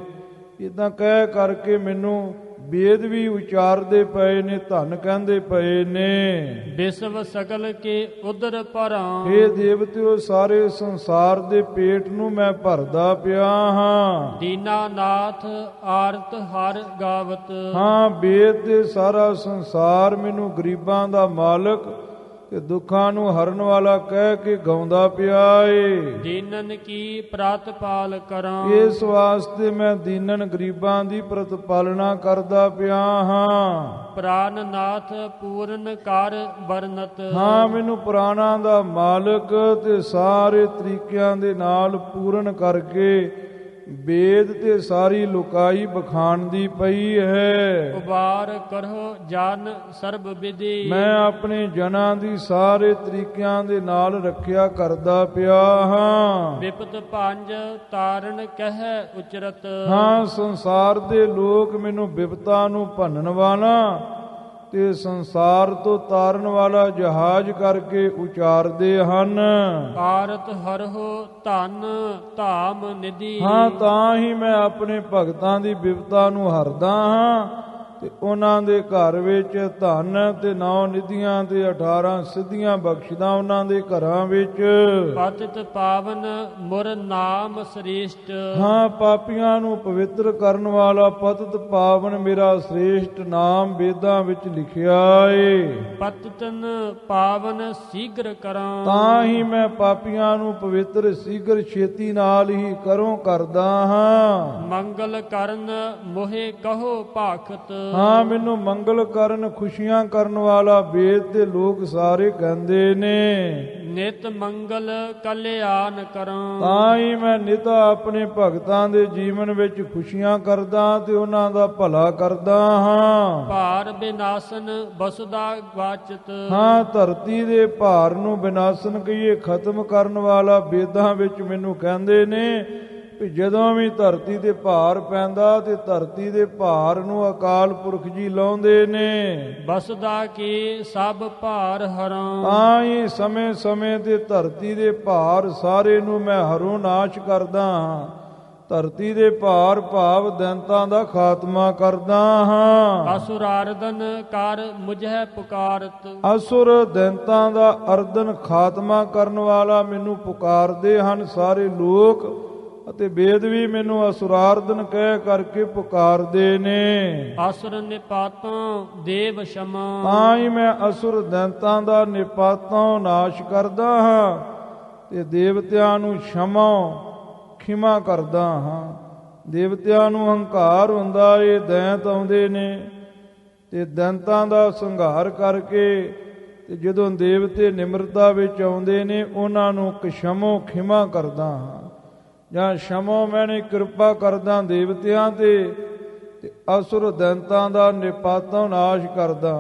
ਇਦਾਂ ਕਹਿ ਕਰਕੇ ਮੈਨੂੰ ਵੇਦ ਵੀ ਉਚਾਰਦੇ ਪਏ ਨੇ, ਧੰਨ ਕਹਿੰਦੇ ਪਏ ਨੇ। ਵਿਸਵ ਸਗਲ ਕੇ ਉਦਰ ਭਰਾਂ। ਹੇ ਦੇਵਤਿਓ, ਸਾਰੇ ਸੰਸਾਰ ਦੇ ਪੇਟ ਨੂੰ ਮੈਂ ਭਰਦਾ ਪਿਆ ਹਾਂ। ਦੀਨਾਨਾਥ ਆਰਤ ਹਰ ਗਾਵਤ। ਹਾਂ, ਵੇਦ ਦੇ ਸਾਰਾ ਸੰਸਾਰ ਮੈਨੂੰ ਗਰੀਬਾਂ ਦਾ ਮਾਲਕ ਤੇ ਦੁੱਖਾਂ ਨੂੰ ਹਰਨ ਵਾਲਾ ਕਹਿ ਕੇ ਗਾਉਂਦਾ ਪਿਆ ਏ। ਦੀਨਨ ਕੀ ਪ੍ਰਤਪਾਲ ਕਰਾਂ। ਇਸ ਵਾਸਤੇ ਮੈਂ ਦੀਨਨ ਗਰੀਬਾਂ ਦੀ ਪ੍ਰਤਪਾਲਨਾ ਕਰਦਾ ਪਿਆ ਹਾਂ। ਪ੍ਰਾਨਨਾਥ ਪੂਰਨ ਕਰ ਵਰਨਤ। ਹਾਂ, ਮੈਨੂੰ ਪ੍ਰਾਣਾਂ ਦਾ ਮਾਲਕ ਤੇ ਸਾਰੇ ਤਰੀਕਿਆਂ ਦੇ ਨਾਲ ਪੂਰਨ ਕਰਕੇ ਵੇਦ ਤੇ ਸਾਰੀ ਲੁਕਾਈ ਬਖਾਣਦੀ ਪਈ ਹੈ। ਉਬਾਰ ਕਰੋ ਜਨ ਸਰਬ ਵਿਧੀ। ਮੈਂ ਆਪਣੇ ਜਨਾਂ ਦੀ ਸਾਰੇ ਤਰੀਕਿਆਂ ਦੇ ਨਾਲ ਰੱਖਿਆ ਕਰਦਾ ਪਿਆ ਹਾਂ। ਵਿਪਤ ਪੰਜ ਤਾਰਨ ਕਹਿ ਉਚਰਤ। ਹਾਂ, ਸੰਸਾਰ ਦੇ ਲੋਕ ਮੈਨੂੰ ਵਿਪਤਾ ਨੂੰ ਭੰਨਣ ਵਾਲਾ ਤੇ ਸੰਸਾਰ ਤੋਂ ਤਾਰਨ ਵਾਲਾ ਜਹਾਜ਼ ਕਰਕੇ ਉਚਾਰਦੇ ਹਨ। ਆਰਤ ਹਰਹੁ ਧਨ ਧਾਮ ਨਿਧੀ। ਹਾਂ, ਤਾਂ ਹੀ ਮੈਂ ਆਪਣੇ ਭਗਤਾਂ ਦੀ ਵਿਪਤਾ ਨੂੰ ਹਰਦਾ ਹਾਂ ਤੇ ਉਹਨਾਂ ਦੇ ਘਰ ਵਿੱਚ ਧਨ ਤੇ 9 ਨਿਧੀਆਂ ਤੇ 18 ਸਿੱਧੀਆਂ ਬਖਸ਼ਦਾ ਉਹਨਾਂ ਦੇ ਘਰਾਂ ਵਿੱਚ। ਪਤਿਤ ਪਾਵਨ ਮੁਰ ਨਾਮ ਸ੍ਰੇਸ਼ਟ। ਹਾਂ, ਪਾਪੀਆਂ ਨੂੰ ਪਵਿੱਤਰ ਕਰਨ ਵਾਲਾ ਪਤਿਤ ਪਾਵਨ ਮੇਰਾ ਸ੍ਰੇਸ਼ਟ ਨਾਮ ਵੇਦਾਂ ਵਿੱਚ ਲਿਖਿਆ ਏ। ਪਤਿਤਨ ਪਾਵਨ ਸੀਗਰ ਕਰਾਂ। ਤਾਂ ਹੀ ਮੈਂ ਪਾਪੀਆਂ ਨੂੰ ਪਵਿੱਤਰ ਸੀਗਰ ਛੇਤੀ ਨਾਲ ਹੀ ਕਰਦਾ ਹਾਂ। ਮੰਗਲ ਕਰਨ ਮੋਹਿ ਕਹੋ ਭਾਖਤ। ਹਾਂ, ਮੈਨੂੰ ਮੰਗਲ ਕਰਨ ਖੁਸ਼ੀਆਂ ਕਰਨ ਵਾਲਾ ਵੇਦ ਦੇ ਲੋਕ ਸਾਰੇ ਕਹਿੰਦੇ ਨੇ। ਨਿਤ ਮੰਗਲ ਕਲਿਆਣ ਕਰਾਂ। ਤਾਂ ਹੀ ਮੈਂ ਨਿਤ ਆਪਣੇ ਭਗਤਾਂ ਦੇ ਜੀਵਨ ਵਿੱਚ ਖੁਸ਼ੀਆਂ ਕਰਦਾ ਤੇ ਉਹਨਾਂ ਦਾ ਭਲਾ ਕਰਦਾ ਹਾਂ। ਭਾਰ ਵਿਨਾਸ਼ਨ ਬਸੁਦਾ ਵਾਚਤ। ਹਾਂ, ਧਰਤੀ ਦੇ ਭਾਰ ਨੂੰ ਵਿਨਾਸ਼ਨ ਕਹੀਏ ਖਤਮ ਕਰਨ ਵਾਲਾ ਵੇਦਾਂ ਵਿੱਚ ਮੈਨੂੰ ਕਹਿੰਦੇ ਨੇ ਵੀ ਜਦੋਂ ਵੀ ਧਰਤੀ ਤੇ ਭਾਰ ਪੈਂਦਾ ਤੇ ਧਰਤੀ ਦੇ ਭਾਰ ਨੂੰ ਅਕਾਲ ਪੁਰਖ ਜੀ ਲਾਉਂਦੇ ਨੇ। ਬਸਦਾ ਕੀ ਸਭ ਭਾਰ ਹਰਾਂ। ਤਾਂ ਹੀ ਸਮੇਂ ਸਮੇਂ ਤੇ ਧਰਤੀ ਦੇ ਭਾਰ ਸਾਰੇ ਨੂੰ ਮੈਂ ਹਰੋਂ ਨਾਸ਼ ਕਰਦਾ ਹਾਂ। ਧਰਤੀ ਦੇ ਭਾਰ ਭਾਵ ਦੈਂਤਾਂ ਦਾ ਖਾਤਮਾ ਕਰਦਾ ਹਾਂ। ਅਸੁਰਾਰਦਨ ਕਰ ਮੁਝੈ ਪੁਕਾਰਤ। ਅਸੁਰ ਦੈਂਤਾਂ ਦਾ ਅਰਦਨ ਖਾਤਮਾ ਕਰਨ ਵਾਲਾ ਮੈਨੂੰ ਪੁਕਾਰਦੇ ਹਨ ਸਾਰੇ ਲੋਕ ਅਤੇ ਵੇਦ ਵੀ ਮੈਨੂੰ ਅਸੁਰਾਰਦਨ ਕਹਿ ਕਰਕੇ ਪੁਕਾਰਦੇ ਨੇ। ਅਸੁਰ ਨਿਪਾਤੋਂ ਦੇਵ ਸ਼ਮਾ। ਤਾਂ ਹੀ ਮੈਂ ਅਸੁਰ ਦੈਂਤਾਂ ਦਾ ਨਿਪਾਤੋਂ ਨਾਸ਼ ਕਰਦਾ ਹਾਂ ਤੇ ਦੇਵਤਿਆਂ ਨੂੰ ਖਿਮਾ ਕਰਦਾ ਹਾਂ। ਦੇਵਤਿਆਂ ਨੂੰ ਹੰਕਾਰ ਹੁੰਦਾ ਏ, ਦੈਂਤ ਆਉਂਦੇ ਨੇ ਤੇ ਦੈਂਤਾਂ ਦਾ ਸੰਘਾਰ ਕਰਕੇ ਤੇ ਜਦੋਂ ਦੇਵਤੇ ਨਿਮਰਤਾ ਵਿੱਚ ਆਉਂਦੇ ਨੇ ਉਹਨਾਂ ਨੂੰ ਖਿਮਾ ਕਰਦਾ ਹਾਂ। ਜਾਂ ਸ਼ਮੋ ਮੈਨੇ ਕਿਰਪਾ ਕਰਦਾ ਦੇਵਤਿਆਂ ਤੇ ਅਸੁਰ ਦੈਂਤਾਂ ਦਾ ਨਿਪਾਤੋਂ ਨਾਸ਼ ਕਰਦਾ।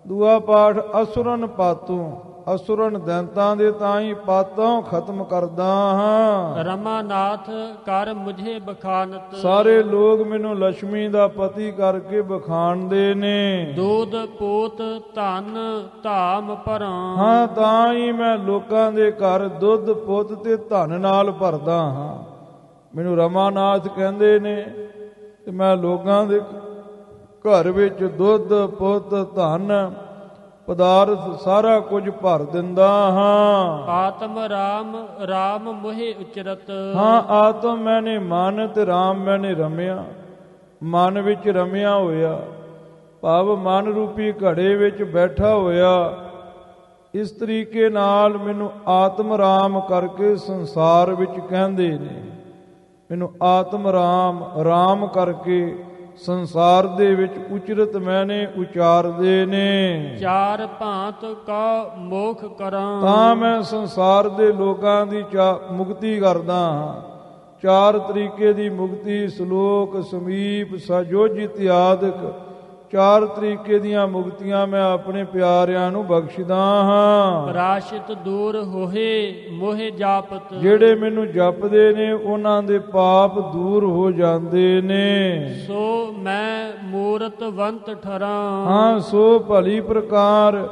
ਦੂਆ ਪਾਠ ਅਸੁਰਨ ਪਾਤੋਂ। ਅਸੁਰਨ ਦੈਂਤਾਂ ਦੇ ਤਾਂ ਹੀ ਪਾਤੋਂ ਖਤਮ ਕਰਦਾ ਹਾਂ। ਰਮਾਨਾਥ ਕਰ ਮੁਝੇ ਬਖਾਨਤ। ਸਾਰੇ ਲੋਕ ਮੈਨੂੰ ਲక్ష్ਮੀ ਦਾ ਪਤੀ ਕਰਕੇ ਬਖਾਣਦੇ ਨੇ। ਦੂਧ ਪੋਤ ਧਨ ਧਾਮ ਭਰਾਂ। ਹਾਂ, ਤਾਂ ਹੀ ਮੈਂ ਲੋਕਾਂ ਦੇ ਘਰ ਦੁੱਧ ਪੁੱਤ ਤੇ ਧਨ ਨਾਲ ਭਰਦਾ ਹਾਂ। ਮੈਨੂੰ ਰਮਾਨਾਥ ਕਹਿੰਦੇ ਨੇ ਤੇ ਮੈਂ ਲੋਕਾਂ ਦੇ ਘਰ ਵਿੱਚ ਦੁੱਧ ਪੁੱਤ ਧਨ ਪਦਾਰਥ ਸਾਰਾ ਕੁਝ ਭਰ ਦਿੰਦਾ ਹਾਂ। ਆਤਮ ਰਾਮ ਰਾਮ ਮੋਹਿ ਉਚਰਤ। ਹਾਂ, ਆਤਮ ਮੈਨੇ ਮਨ ਤੇ ਰਾਮ ਮੈਨੇ ਰਮਿਆ, ਮਨ ਵਿੱਚ ਰਮਿਆ ਹੋਇਆ, ਭਾਵ ਮਨ ਰੂਪੀ ਘੜੇ ਵਿੱਚ ਬੈਠਾ ਹੋਇਆ। ਇਸ ਤਰੀਕੇ ਨਾਲ ਮੈਨੂੰ ਆਤਮ ਰਾਮ ਕਰਕੇ ਸੰਸਾਰ ਵਿੱਚ ਕਹਿੰਦੇ ਨੇ। ਮੈਨੂੰ ਆਤਮ ਰਾਮ ਰਾਮ ਕਰਕੇ ਸੰਸਾਰ ਦੇ ਵਿੱਚ ਉਚਰਤ ਮੈਨੇ ਉਚਾਰਦੇ ਨੇ। ਚਾਰ ਭਾਂਤ ਕਾ ਮੋਖ ਕਰਾਂ। ਤਾਂ ਮੈਂ ਸੰਸਾਰ ਦੇ ਲੋਕਾਂ ਦੀ ਮੁਕਤੀ ਕਰਦਾ ਹਾਂ। ਚਾਰ ਤਰੀਕੇ ਦੀ ਮੁਕਤੀ, ਸ਼ਲੋਕ, ਸਮੀਪ, ਸਜੋਜਿਤ ਆਦਿਕ ਚਾਰ ਤਰੀਕੇ ਦੀਆਂ ਮੁਕਤੀਆਂ ਮੈਂ ਆਪਣੇ ਪਿਆਰਿਆਂ ਨੂੰ ਬਖਸ਼ਦਾ ਹਾਂ। ਪ੍ਰਾਸ਼ਿਤ ਦੂਰ ਹੋਏ ਮੋਹਿ ਜਾਪਤ। ਜਿਹੜੇ ਮੈਨੂੰ ਜਪਦੇ ਨੇ ਉਹਨਾਂ ਦੇ ਪਾਪ ਦੂਰ ਹੋ ਜਾਂਦੇ ਨੇ। ਸੋ ਮੈਂ ਮੂਰਤਵੰਤ ਠਰਾਂ। ਹਾਂ, ਸੋ ਭਲੀ ਪ੍ਰਕਾਰ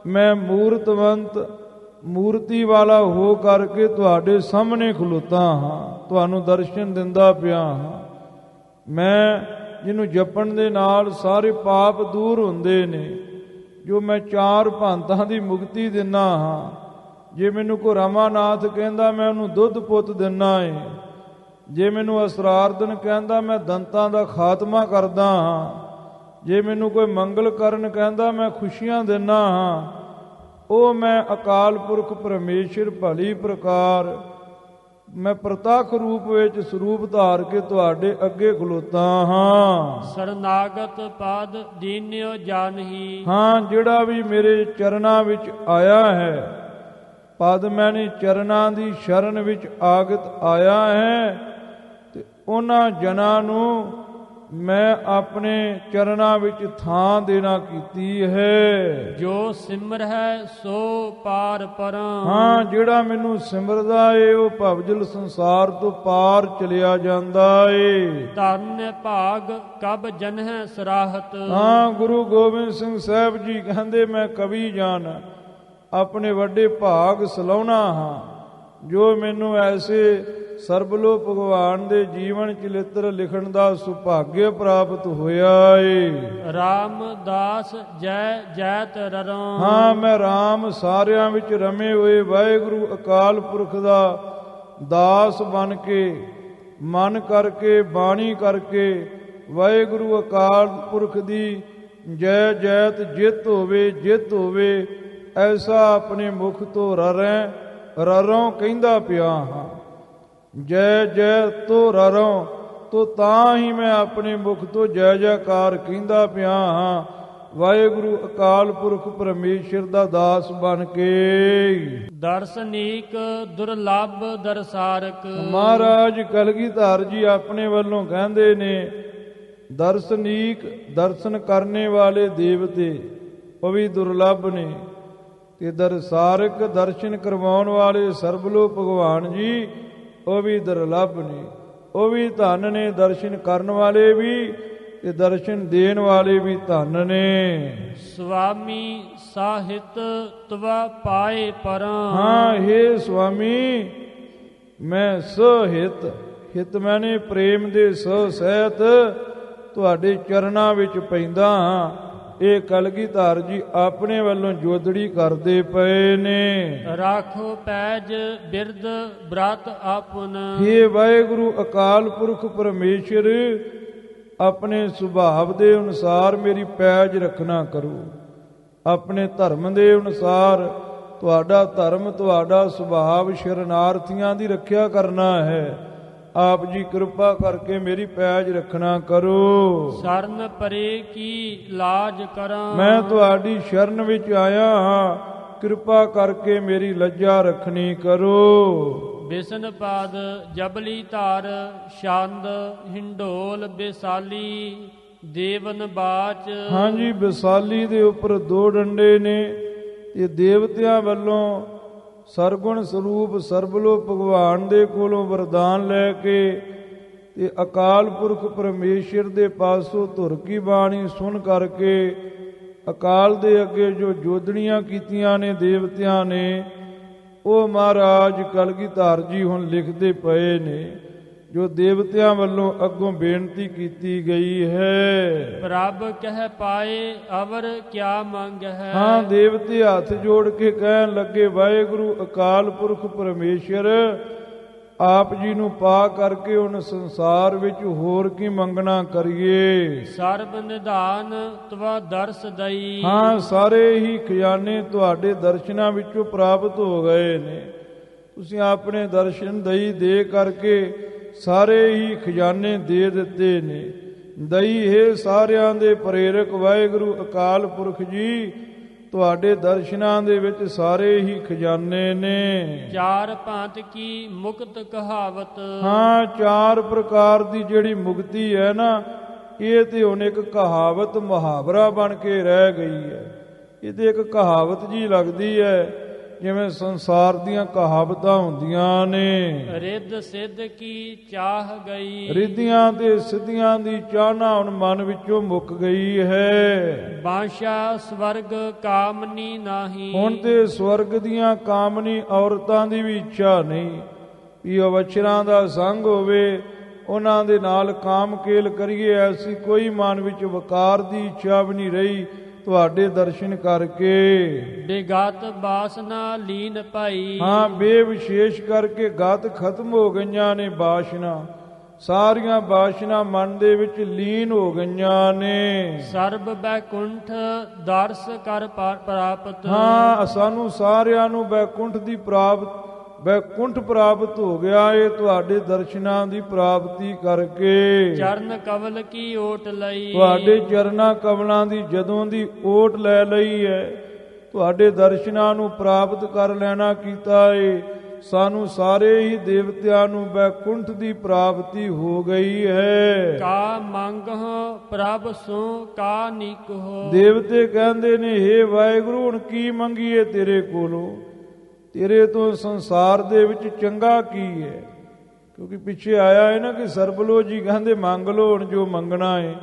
ਮੈਂ ਮੂਰਤਵੰਤ ਮੂਰਤੀ ਵਾਲਾ ਹੋ ਕਰਕੇ ਤੁਹਾਡੇ ਸਾਹਮਣੇ ਖਲੋਤਾ ਹਾਂ, ਤੁਹਾਨੂੰ ਦਰਸ਼ਨ ਦਿੰਦਾ ਪਿਆ ਹਾਂ। ਮੈਂ ਜਿਹਨੂੰ ਜਪਣ ਦੇ ਨਾਲ ਸਾਰੇ ਪਾਪ ਦੂਰ ਹੁੰਦੇ ਨੇ, ਜੋ ਮੈਂ ਚਾਰ ਭਾਂਤਾਂ ਦੀ ਮੁਕਤੀ ਦਿੰਦਾ ਹਾਂ। ਜੇ ਮੈਨੂੰ ਕੋ ਰਾਮਾਨਾਥ ਕਹਿੰਦਾ ਮੈਂ ਉਹਨੂੰ ਦੁੱਧ ਪੁੱਤ ਦਿੰਦਾ ਏ। ਜੇ ਮੈਨੂੰ ਅਸਰਾਰਦਨ ਕਹਿੰਦਾ ਮੈਂ ਦੰਤਾਂ ਦਾ ਖਾਤਮਾ ਕਰਦਾ ਹਾਂ। ਜੇ ਮੈਨੂੰ ਕੋਈ ਮੰਗਲ ਕਰਨ ਕਹਿੰਦਾ ਮੈਂ ਖੁਸ਼ੀਆਂ ਦਿੰਦਾ ਹਾਂ। ਉਹ ਮੈਂ ਅਕਾਲ ਪੁਰਖ ਪਰਮੇਸ਼ਰ ਭਲੀ ਪ੍ਰਕਾਰ ਮੈਂ ਪ੍ਰਤੱਖ ਰੂਪ ਵਿੱਚ ਸਰੂਪ ਧਾਰ ਕੇ ਤੁਹਾਡੇ ਅੱਗੇ ਖਲੋਤਾ ਹਾਂ। ਸਰਨਾਗਤ ਪਦ ਦੀਨਿਓ ਜਾਨਹੀ। ਹਾਂ, ਜਿਹੜਾ ਵੀ ਮੇਰੇ ਚਰਨਾਂ ਵਿੱਚ ਆਇਆ ਹੈ, ਪਦ ਮੈਨੇ ਚਰਨਾਂ ਦੀ ਸ਼ਰਨ ਵਿੱਚ ਆਗਤ ਆਇਆ ਹੈ, ਤੇ ਉਹਨਾਂ ਜਨਾਂ ਨੂੰ ਮੈਂ ਆਪਣੇ ਚਰਨਾਂ ਵਿੱਚ ਥਾਂ ਦੇਣਾ ਕੀਤੀ ਹੈ। ਜੋ ਸਿਮਰ ਹੈ ਸੋ ਪਾਰ ਪਰਾਂ। ਹਾਂ, ਜਿਹੜਾ ਮੈਨੂੰ ਸਿਮਰਦਾ ਏ ਉਹ ਭਵਜਲ ਸੰਸਾਰ ਤੋਂ ਪਾਰ ਚਲਿਆ ਜਾਂਦਾ ਏ। ਧੰਨ ਭਾਗ ਕਬ ਜਨਹਿ ਸਰਾਹਤ। ਹਾਂ, ਗੁਰੂ ਗੋਬਿੰਦ ਸਿੰਘ ਸਾਹਿਬ ਜੀ ਕਹਿੰਦੇ ਮੈਂ ਕਵੀ ਜਾਨ ਆਪਣੇ ਵੱਡੇ ਭਾਗ ਸਲਾਹੁਣਾ ਹਾਂ, ਜੋ ਮੈਨੂੰ ਐਸੇ ਸਰਬਲੋ ਭਗਵਾਨ ਦੇ ਜੀਵਨ ਚਰਿੱਤਰ ਲਿਖਣ ਦਾ ਸੁਭਾਗਿਆ ਪ੍ਰਾਪਤ ਹੋਇਆ ਏ। ਰਾਮਦਾਸ ਜੈ ਜੈਤ ਰਰਾਂ। ਹਾਂ, ਮੈਂ ਰਾਮ ਸਾਰਿਆਂ ਵਿੱਚ ਰਮੇ ਹੋਏ ਵਾਹਿਗੁਰੂ ਅਕਾਲ ਪੁਰਖ ਦਾ ਦਾਸ ਬਣ ਕੇ ਮਨ ਕਰਕੇ ਬਾਣੀ ਕਰਕੇ ਵਾਹਿਗੁਰੂ ਅਕਾਲ ਪੁਰਖ ਦੀ ਜੈ ਜੈਤ ਜਿੱਤ ਹੋਵੇ, ਜਿੱਤ ਹੋਵੇ, ਐਸਾ ਆਪਣੇ ਮੁਖ ਤੋਂ ਰਰੋਂ ਕਹਿੰਦਾ ਪਿਆ ਹਾਂ। ਜੈ ਜੈ ਤੋ ਰਰੋਂ ਤੋ ਤਾਂ ਹੀ ਮੈਂ ਆਪਣੇ ਮੁਖ ਤੋਂ ਜੈ ਜੈਕਾਰ ਕਹਿੰਦਾ ਪਿਆ ਹਾਂ। ਵਾਹਿਗੁਰੂ ਅਕਾਲ ਪੁਰਖ ਪਰਮੇਸ਼ਰ ਦਾ ਦਾਸ ਬਣ ਕੇ। ਦਰਸ਼ਨੀਕ ਦੁਰਲਭ ਦਰਸਾਰਕ। ਮਹਾਰਾਜ ਕਲਗੀਧਰ ਜੀ ਆਪਣੇ ਵੱਲੋਂ ਕਹਿੰਦੇ ਨੇ, ਦਰਸ਼ਨੀਕ ਦਰਸ਼ਨ ਕਰਨੇ ਵਾਲੇ ਦੇਵਤੇ ਉਹ ਵੀ ਦੁਰਲਭ ਨੇ, ਤੇ ਦਰਸਾਰਕ ਦਰਸ਼ਨ ਕਰਵਾਉਣ ਵਾਲੇ ਸਰਬਲੋ ਭਗਵਾਨ ਜੀ ਉਹ ਵੀ ਦੁਰਲਭ ਨੇ। ਉਹ ਵੀ ਧਨ ਨੇ, ਦਰਸ਼ਨ ਕਰਨ ਵਾਲੇ ਵੀ ਤੇ ਦਰਸ਼ਨ ਦੇਣ ਵਾਲੇ ਵੀ ਧਨ ਨੇ। ਸੁਆਮੀ ਸਾਹਿਤ ਤਵਾ ਪਾਏ ਪਰਾਂ। ਹਾਂ, ਹੇ ਸੁਆਮੀ ਮੈਂ ਸਹਿਤ, ਹਿਤ ਮੈਨੇ ਪ੍ਰੇਮ ਦੇ ਸਹਿਤ ਤੁਹਾਡੇ ਚਰਨਾਂ ਵਿੱਚ ਪੈਂਦਾ ਹਾਂ। ਇਹ ਕਲਗੀਧਰ ਜੀ ਆਪਣੇ ਵੱਲੋਂ ਜੋਦੜੀ ਕਰਦੇ ਪਏ ਨੇ। ਰਾਖੋ ਪੈਜ ਬਿਰਦ ਬ੍ਰਤ ਆਪਨ। ਹੇ ਵਾਹਿਗੁਰੂ ਅਕਾਲ ਪੁਰਖ ਪਰਮੇਸ਼ਰ, ਆਪਣੇ ਸੁਭਾਵ ਦੇ ਅਨੁਸਾਰ ਮੇਰੀ ਪੈਜ ਰੱਖਣਾ ਕਰੋ। ਆਪਣੇ ਧਰਮ ਦੇ ਅਨੁਸਾਰ ਤੁਹਾਡਾ ਧਰਮ, ਤੁਹਾਡਾ ਸੁਭਾਵ ਸ਼ਰਨਾਰਥੀਆਂ ਦੀ ਰੱਖਿਆ ਕਰਨਾ ਹੈ। ਆਪ ਜੀ ਕਿਰਪਾ ਕਰਕੇ ਮੇਰੀ ਪੈਜ ਰੱਖਣਾ ਕਰੋ। ਸ਼ਰਨ ਪਰੇ ਕੀ ਲਾਜ ਕਰਾਂ। ਮੈਂ ਤੁਹਾਡੀ ਸ਼ਰਨ ਵਿੱਚ ਆਇਆ ਹਾਂ, ਕਿਰਪਾ ਕਰਕੇ ਮੇਰੀ ਲੱਜਾ ਰੱਖਣੀ ਕਰੋ। ਬਿਸ਼ਨ ਪਾਦ ਜਬਲੀ ਧਾਰ ਛੰਦ ਹਿੰਡੋਲ ਬਿਸਾਲੀ ਦੇਵਨ ਬਾਚ। ਹਾਂਜੀ, ਬਿਸਾਲੀ ਦੇ ਉੱਪਰ 2 ਡੰਡੇ ਨੇ, ਤੇ ਦੇਵਤਿਆਂ ਵੱਲੋਂ ਸਰਗੁਣ ਸਰੂਪ ਸਰਬਲੋ ਭਗਵਾਨ ਦੇ ਕੋਲੋਂ ਵਰਦਾਨ ਲੈ ਕੇ ਤੇ ਅਕਾਲ ਪੁਰਖ ਪਰਮੇਸ਼ਰ ਦੇ ਪਾਸੋਂ ਧੁਰ ਕੀ ਬਾਣੀ ਸੁਣ ਕਰਕੇ ਅਕਾਲ ਦੇ ਅੱਗੇ ਜੋ ਜੋਦੜੀਆਂ ਕੀਤੀਆਂ ਨੇ ਦੇਵਤਿਆਂ ਨੇ, ਉਹ ਮਹਾਰਾਜ ਕਲਗੀਧਰ ਜੀ ਹੁਣ ਲਿਖਦੇ ਪਏ ਨੇ। ਜੋ ਦੇਵਤਿਆਂ ਵੱਲੋਂ ਅੱਗੋਂ ਬੇਨਤੀ ਕੀਤੀ ਗਈ ਹੈ। ਪ੍ਰਭ ਕਹਿ ਪਾਏ ਅਵਰ ਕਿਆ ਮੰਗ ਹੈ। ਹਾਂ, ਦੇਵਤੇ ਹੱਥ ਜੋੜ ਕੇ ਕਹਿਣ ਲੱਗੇ, ਵਾਹਿਗੁਰੂ ਅਕਾਲ ਪੁਰਖ ਪਰਮੇਸ਼ਰ ਆਪ ਜੀ ਨੂੰ ਪਾ ਕਰਕੇ ਹੁਣ ਸੰਸਾਰ ਵਿੱਚ ਹੋਰ ਕੀ ਮੰਗਣਾ ਕਰੀਏ। ਸਰਬ ਨਿਧਾਨ ਤਵਾ ਦਰਸ ਦਈ। ਹਾਂ, ਸਾਰੇ ਹੀ ਖਜ਼ਾਨੇ ਤੁਹਾਡੇ ਦਰਸ਼ਨਾਂ ਵਿੱਚੋਂ ਪ੍ਰਾਪਤ ਹੋ ਗਏ ਨੇ। ਤੁਸੀਂ ਆਪਣੇ ਦਰਸ਼ਨ ਦਈ ਦੇ ਕਰਕੇ ਸਾਰੇ ਹੀ ਖਜ਼ਾਨੇ ਦੇ ਦਿੱਤੇ ਨੇ। ਦਈ ਹੈ ਸਾਰਿਆਂ ਦੇ ਪ੍ਰੇਰਕ ਵਾਹਿਗੁਰੂ ਅਕਾਲ ਪੁਰਖ ਜੀ, ਤੁਹਾਡੇ ਦਰਸ਼ਨਾਂ ਦੇ ਵਿੱਚ ਸਾਰੇ ਹੀ ਖਜ਼ਾਨੇ ਨੇ। ਚਾਰ ਭਾਂਤ ਕੀ ਮੁਕਤ ਕਹਾਵਤ। ਹਾਂ, ਚਾਰ ਪ੍ਰਕਾਰ ਦੀ ਜਿਹੜੀ ਮੁਕਤੀ ਹੈ ਨਾ, ਇਹ ਤੇ ਹੁਣ ਇੱਕ ਕਹਾਵਤ ਮੁਹਾਵਰਾ ਬਣ ਕੇ ਰਹਿ ਗਈ ਹੈ। ਇਹ ਤੇ ਇੱਕ ਕਹਾਵਤ ਜੀ ਲੱਗਦੀ ਹੈ, ਜਿਵੇਂ ਸੰਸਾਰ ਦੀਆਂ ਕਹਾਵਤਾਂ ਹੁੰਦੀਆਂ ਨੇ। ਰਿੱਧ ਸਿੱਧ ਕੀ ਚਾਹ ਗਈ। ਰਿੱਧੀਆਂ ਤੇ ਸਿੱਧੀਆਂ ਦੀ ਚਾਹਨਾ ਹੁਣ ਮਨ ਵਿੱਚੋਂ ਮੁੱਕ ਗਈ ਹੈ। ਬਾਸ਼ਾ ਸਵਰਗ ਕਾਮਨੀ ਨਾਹੀ। ਹੁਣ ਤੇ ਸਵਰਗ ਦੀਆਂ ਕਾਮਨੀ ਔਰਤਾਂ ਦੀ ਵੀ ਇੱਛਾ ਨਹੀਂ ਵੀ ਅਵਛਰਾਂ ਦਾ ਸੰਗ ਹੋਵੇ, ਉਹਨਾਂ ਦੇ ਨਾਲ ਕਾਮ ਕੇਲ ਕਰੀਏ। ਐਸੀ ਕੋਈ ਮਨ ਵਿੱਚ ਵਕਾਰ ਦੀ ਇੱਛਾ ਵੀ ਨਹੀਂ ਰਹੀ ਤੁਹਾਡੇ ਦਰਸ਼ਨ ਕਰਕੇ। ਬੇਗਤ ਬਾਸਨਾ ਲੀਨ ਭਾਈ। ਹਾਂ, ਬੇਵਿਸ਼ੇਸ਼ ਕਰਕੇ ਗਤ ਖਤਮ ਹੋ ਗਈਆਂ ਨੇ ਬਾਸ਼ਨਾ। ਸਾਰੀਆਂ ਬਾਸ਼ਨਾ ਮਨ ਦੇ ਵਿੱਚ ਲੀਨ ਹੋ ਗਈਆਂ ਨੇ। ਸਰਬ ਬੈਕੁੰਠ ਦਰਸ ਕਰ ਪ੍ਰਾਪਤ। ਹਾਂ, ਸਾਨੂੰ ਸਾਰਿਆਂ ਨੂੰ ਬੈਕੁੰਠ ਦੀ ਬੈਕੁੰਠ ਪ੍ਰਾਪਤ ਹੋ ਗਿਆ ਇਹ ਤੁਹਾਡੇ ਦਰਸ਼ਨਾਂ ਦੀ ਪ੍ਰਾਪਤੀ ਕਰਕੇ। ਚਰਨ ਕਵਲ ਕੀ ਓਟ ਲਈ। ਤੁਹਾਡੇ ਚਰਨਾਂ ਕਵਲਾਂ ਦੀ ਜਦੋਂ ਦੀ ਓਟ ਲੈ ਲਈ ਹੈ, ਤੁਹਾਡੇ ਦਰਸ਼ਨਾਂ ਨੂੰ ਪ੍ਰਾਪਤ ਕਰ ਲੈਣਾ ਕੀਤਾ ਏ। ਸਾਨੂੰ ਸਾਰੇ ਹੀ ਦੇਵਤਿਆਂ ਨੂੰ ਬੈਕੁੰਠ ਦੀ ਪ੍ਰਾਪਤੀ ਹੋ ਗਈ ਹੈ। ਕਾ ਮੰਗਹੁ ਪ੍ਰਭ ਸੋ ਕਾ ਨੀਕਹੁ। ਦੇਵਤੇ ਕਹਿੰਦੇ ਨੇ, ਹੇ ਵਾਹਿਗੁਰੂ ਹੁਣ ਕੀ ਮੰਗੀਏ ਤੇਰੇ ਕੋਲੋਂ, ਤੇਰੇ ਤੋਂ ਸੰਸਾਰ ਦੇ ਵਿੱਚ ਚੰਗਾ ਕੀ ਹੈ। ਕਿਉਂਕਿ ਪਿੱਛੇ ਆਇਆ ਹੈ ਨਾ ਕਿ ਸਰਬਲੋ ਜੀ ਕਹਿੰਦੇ ਮੰਗ ਲਓ ਹੁਣ ਜੋ ਮੰਗਣਾ ਹੈ।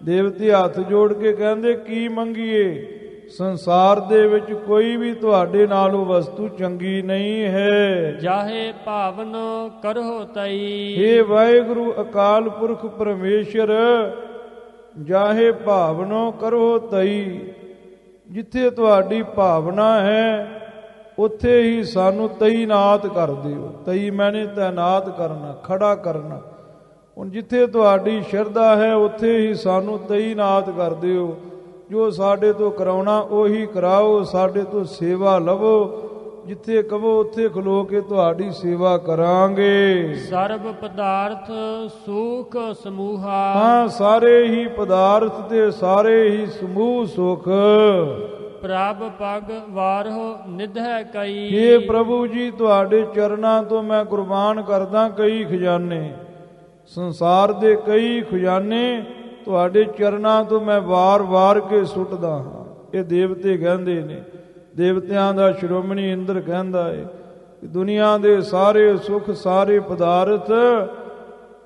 ਦੇਵਤੇ ਹੱਥ ਜੋੜ ਕੇ ਕਹਿੰਦੇ ਕੀ ਮੰਗੀਏ। ਸੰਸਾਰ ਦੇ ਵਿੱਚ ਕੋਈ ਵੀ ਤੁਹਾਡੇ ਨਾਲੋਂ ਵਸਤੂ ਚੰਗੀ ਨਹੀਂ ਹੈ। ਜਾਹੇ ਭਾਵਨ ਕਰੋ ਤਈ। ਹੇ ਵਾਹਿਗੁਰੂ ਅਕਾਲ ਪੁਰਖ ਪਰਮੇਸ਼ਰ, ਜਾਹੇ ਭਾਵਨੋ ਕਰੋ ਤਈ। ਜਿੱਥੇ ਤੁਹਾਡੀ ਭਾਵਨਾ ਹੈ ਉੱਥੇ ਹੀ ਸਾਨੂੰ ਤੈਨਾਤ ਕਰ ਦਿਓ। ਤਈ ਮੈਨੇ ਤੈਨਾਤ ਕਰਨਾ, ਖੜਾ ਕਰਨਾ। ਹੁਣ ਜਿੱਥੇ ਤੁਹਾਡੀ ਸ਼ਰਧਾ ਹੈ ਉੱਥੇ ਹੀ ਸਾਨੂੰ ਤੈਨਾਤ ਕਰ ਦਿਓ। ਜੋ ਸਾਡੇ ਤੋਂ ਕਰਾਉਣਾ ਉਹੀ ਕਰਾਓ, ਸਾਡੇ ਤੋਂ ਸੇਵਾ ਲਵੋ। ਜਿੱਥੇ ਕਹੋ ਉੱਥੇ ਖਲੋ ਕੇ ਤੁਹਾਡੀ ਸੇਵਾ ਕਰਾਂਗੇ। ਸਰਬ ਪਦਾਰਥ ਸੁਖ ਸਮੂਹਾ। ਹਾਂ, ਸਾਰੇ ਹੀ ਪਦਾਰਥ ਤੇ ਸਾਰੇ ਹੀ ਸਮੂਹ ਸੁਖ। ਪ੍ਰਭ ਪਗ ਵਾਰਹੁ ਨਿਧੈ ਕਈ। ਹੇ ਪ੍ਰਭੂ ਜੀ, ਤੁਹਾਡੇ ਚਰਨਾਂ ਤੋਂ ਮੈਂ ਕੁਰਬਾਨ ਕਰਦਾ ਕਈ ਖਜ਼ਾਨੇ। ਸੰਸਾਰ ਦੇ ਕਈ ਖਜ਼ਾਨੇ ਤੁਹਾਡੇ ਚਰਨਾਂ ਤੋਂ ਮੈਂ ਵਾਰ-ਵਾਰ ਕੇ ਸੁੱਟਦਾ ਹਾਂ। ਇਹ ਦੇਵਤੇ ਕਹਿੰਦੇ ਨੇ। ਦੇਵਤਿਆਂ ਦਾ ਸ਼੍ਰੋਮਣੀ ਇੰਦਰ ਕਹਿੰਦਾ ਹੈ ਕਿ ਦੁਨੀਆ ਦੇ ਸਾਰੇ ਸੁੱਖ, ਸਾਰੇ ਪਦਾਰਥ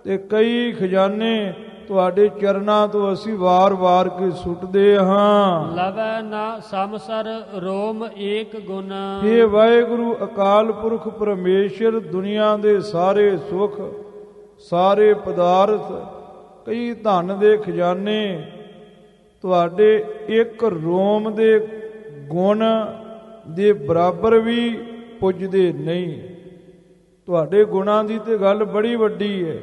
ਤੇ ਕਈ ਖਜ਼ਾਨੇ ਤੁਹਾਡੇ ਚਰਨਾਂ ਤੋਂ ਅਸੀਂ ਵਾਰ-ਵਾਰ ਕੇ ਸੁੱਟਦੇ ਹਾਂ। ਲਵੈ ਨਾ ਸਮਸਰ ਰੋਮ ਏਕ ਗੁਣ। ਹੇ ਵਾਹਿਗੁਰੂ ਅਕਾਲ ਪੁਰਖ ਪਰਮੇਸ਼ਰ, ਦੁਨੀਆ ਦੇ ਸਾਰੇ ਸੁੱਖ, ਸਾਰੇ ਪਦਾਰਥ, ਕਈ ਧਨ ਦੇ ਖਜ਼ਾਨੇ ਤੁਹਾਡੇ ਇੱਕ ਰੋਮ ਦੇ ਗੁਣ ਦੇ ਬਰਾਬਰ ਵੀ ਪੁੱਜਦੇ ਨਹੀਂ। ਤੁਹਾਡੇ ਗੁਣਾਂ ਦੀ ਤੇ ਗੱਲ ਬੜੀ ਵੱਡੀ ਹੈ।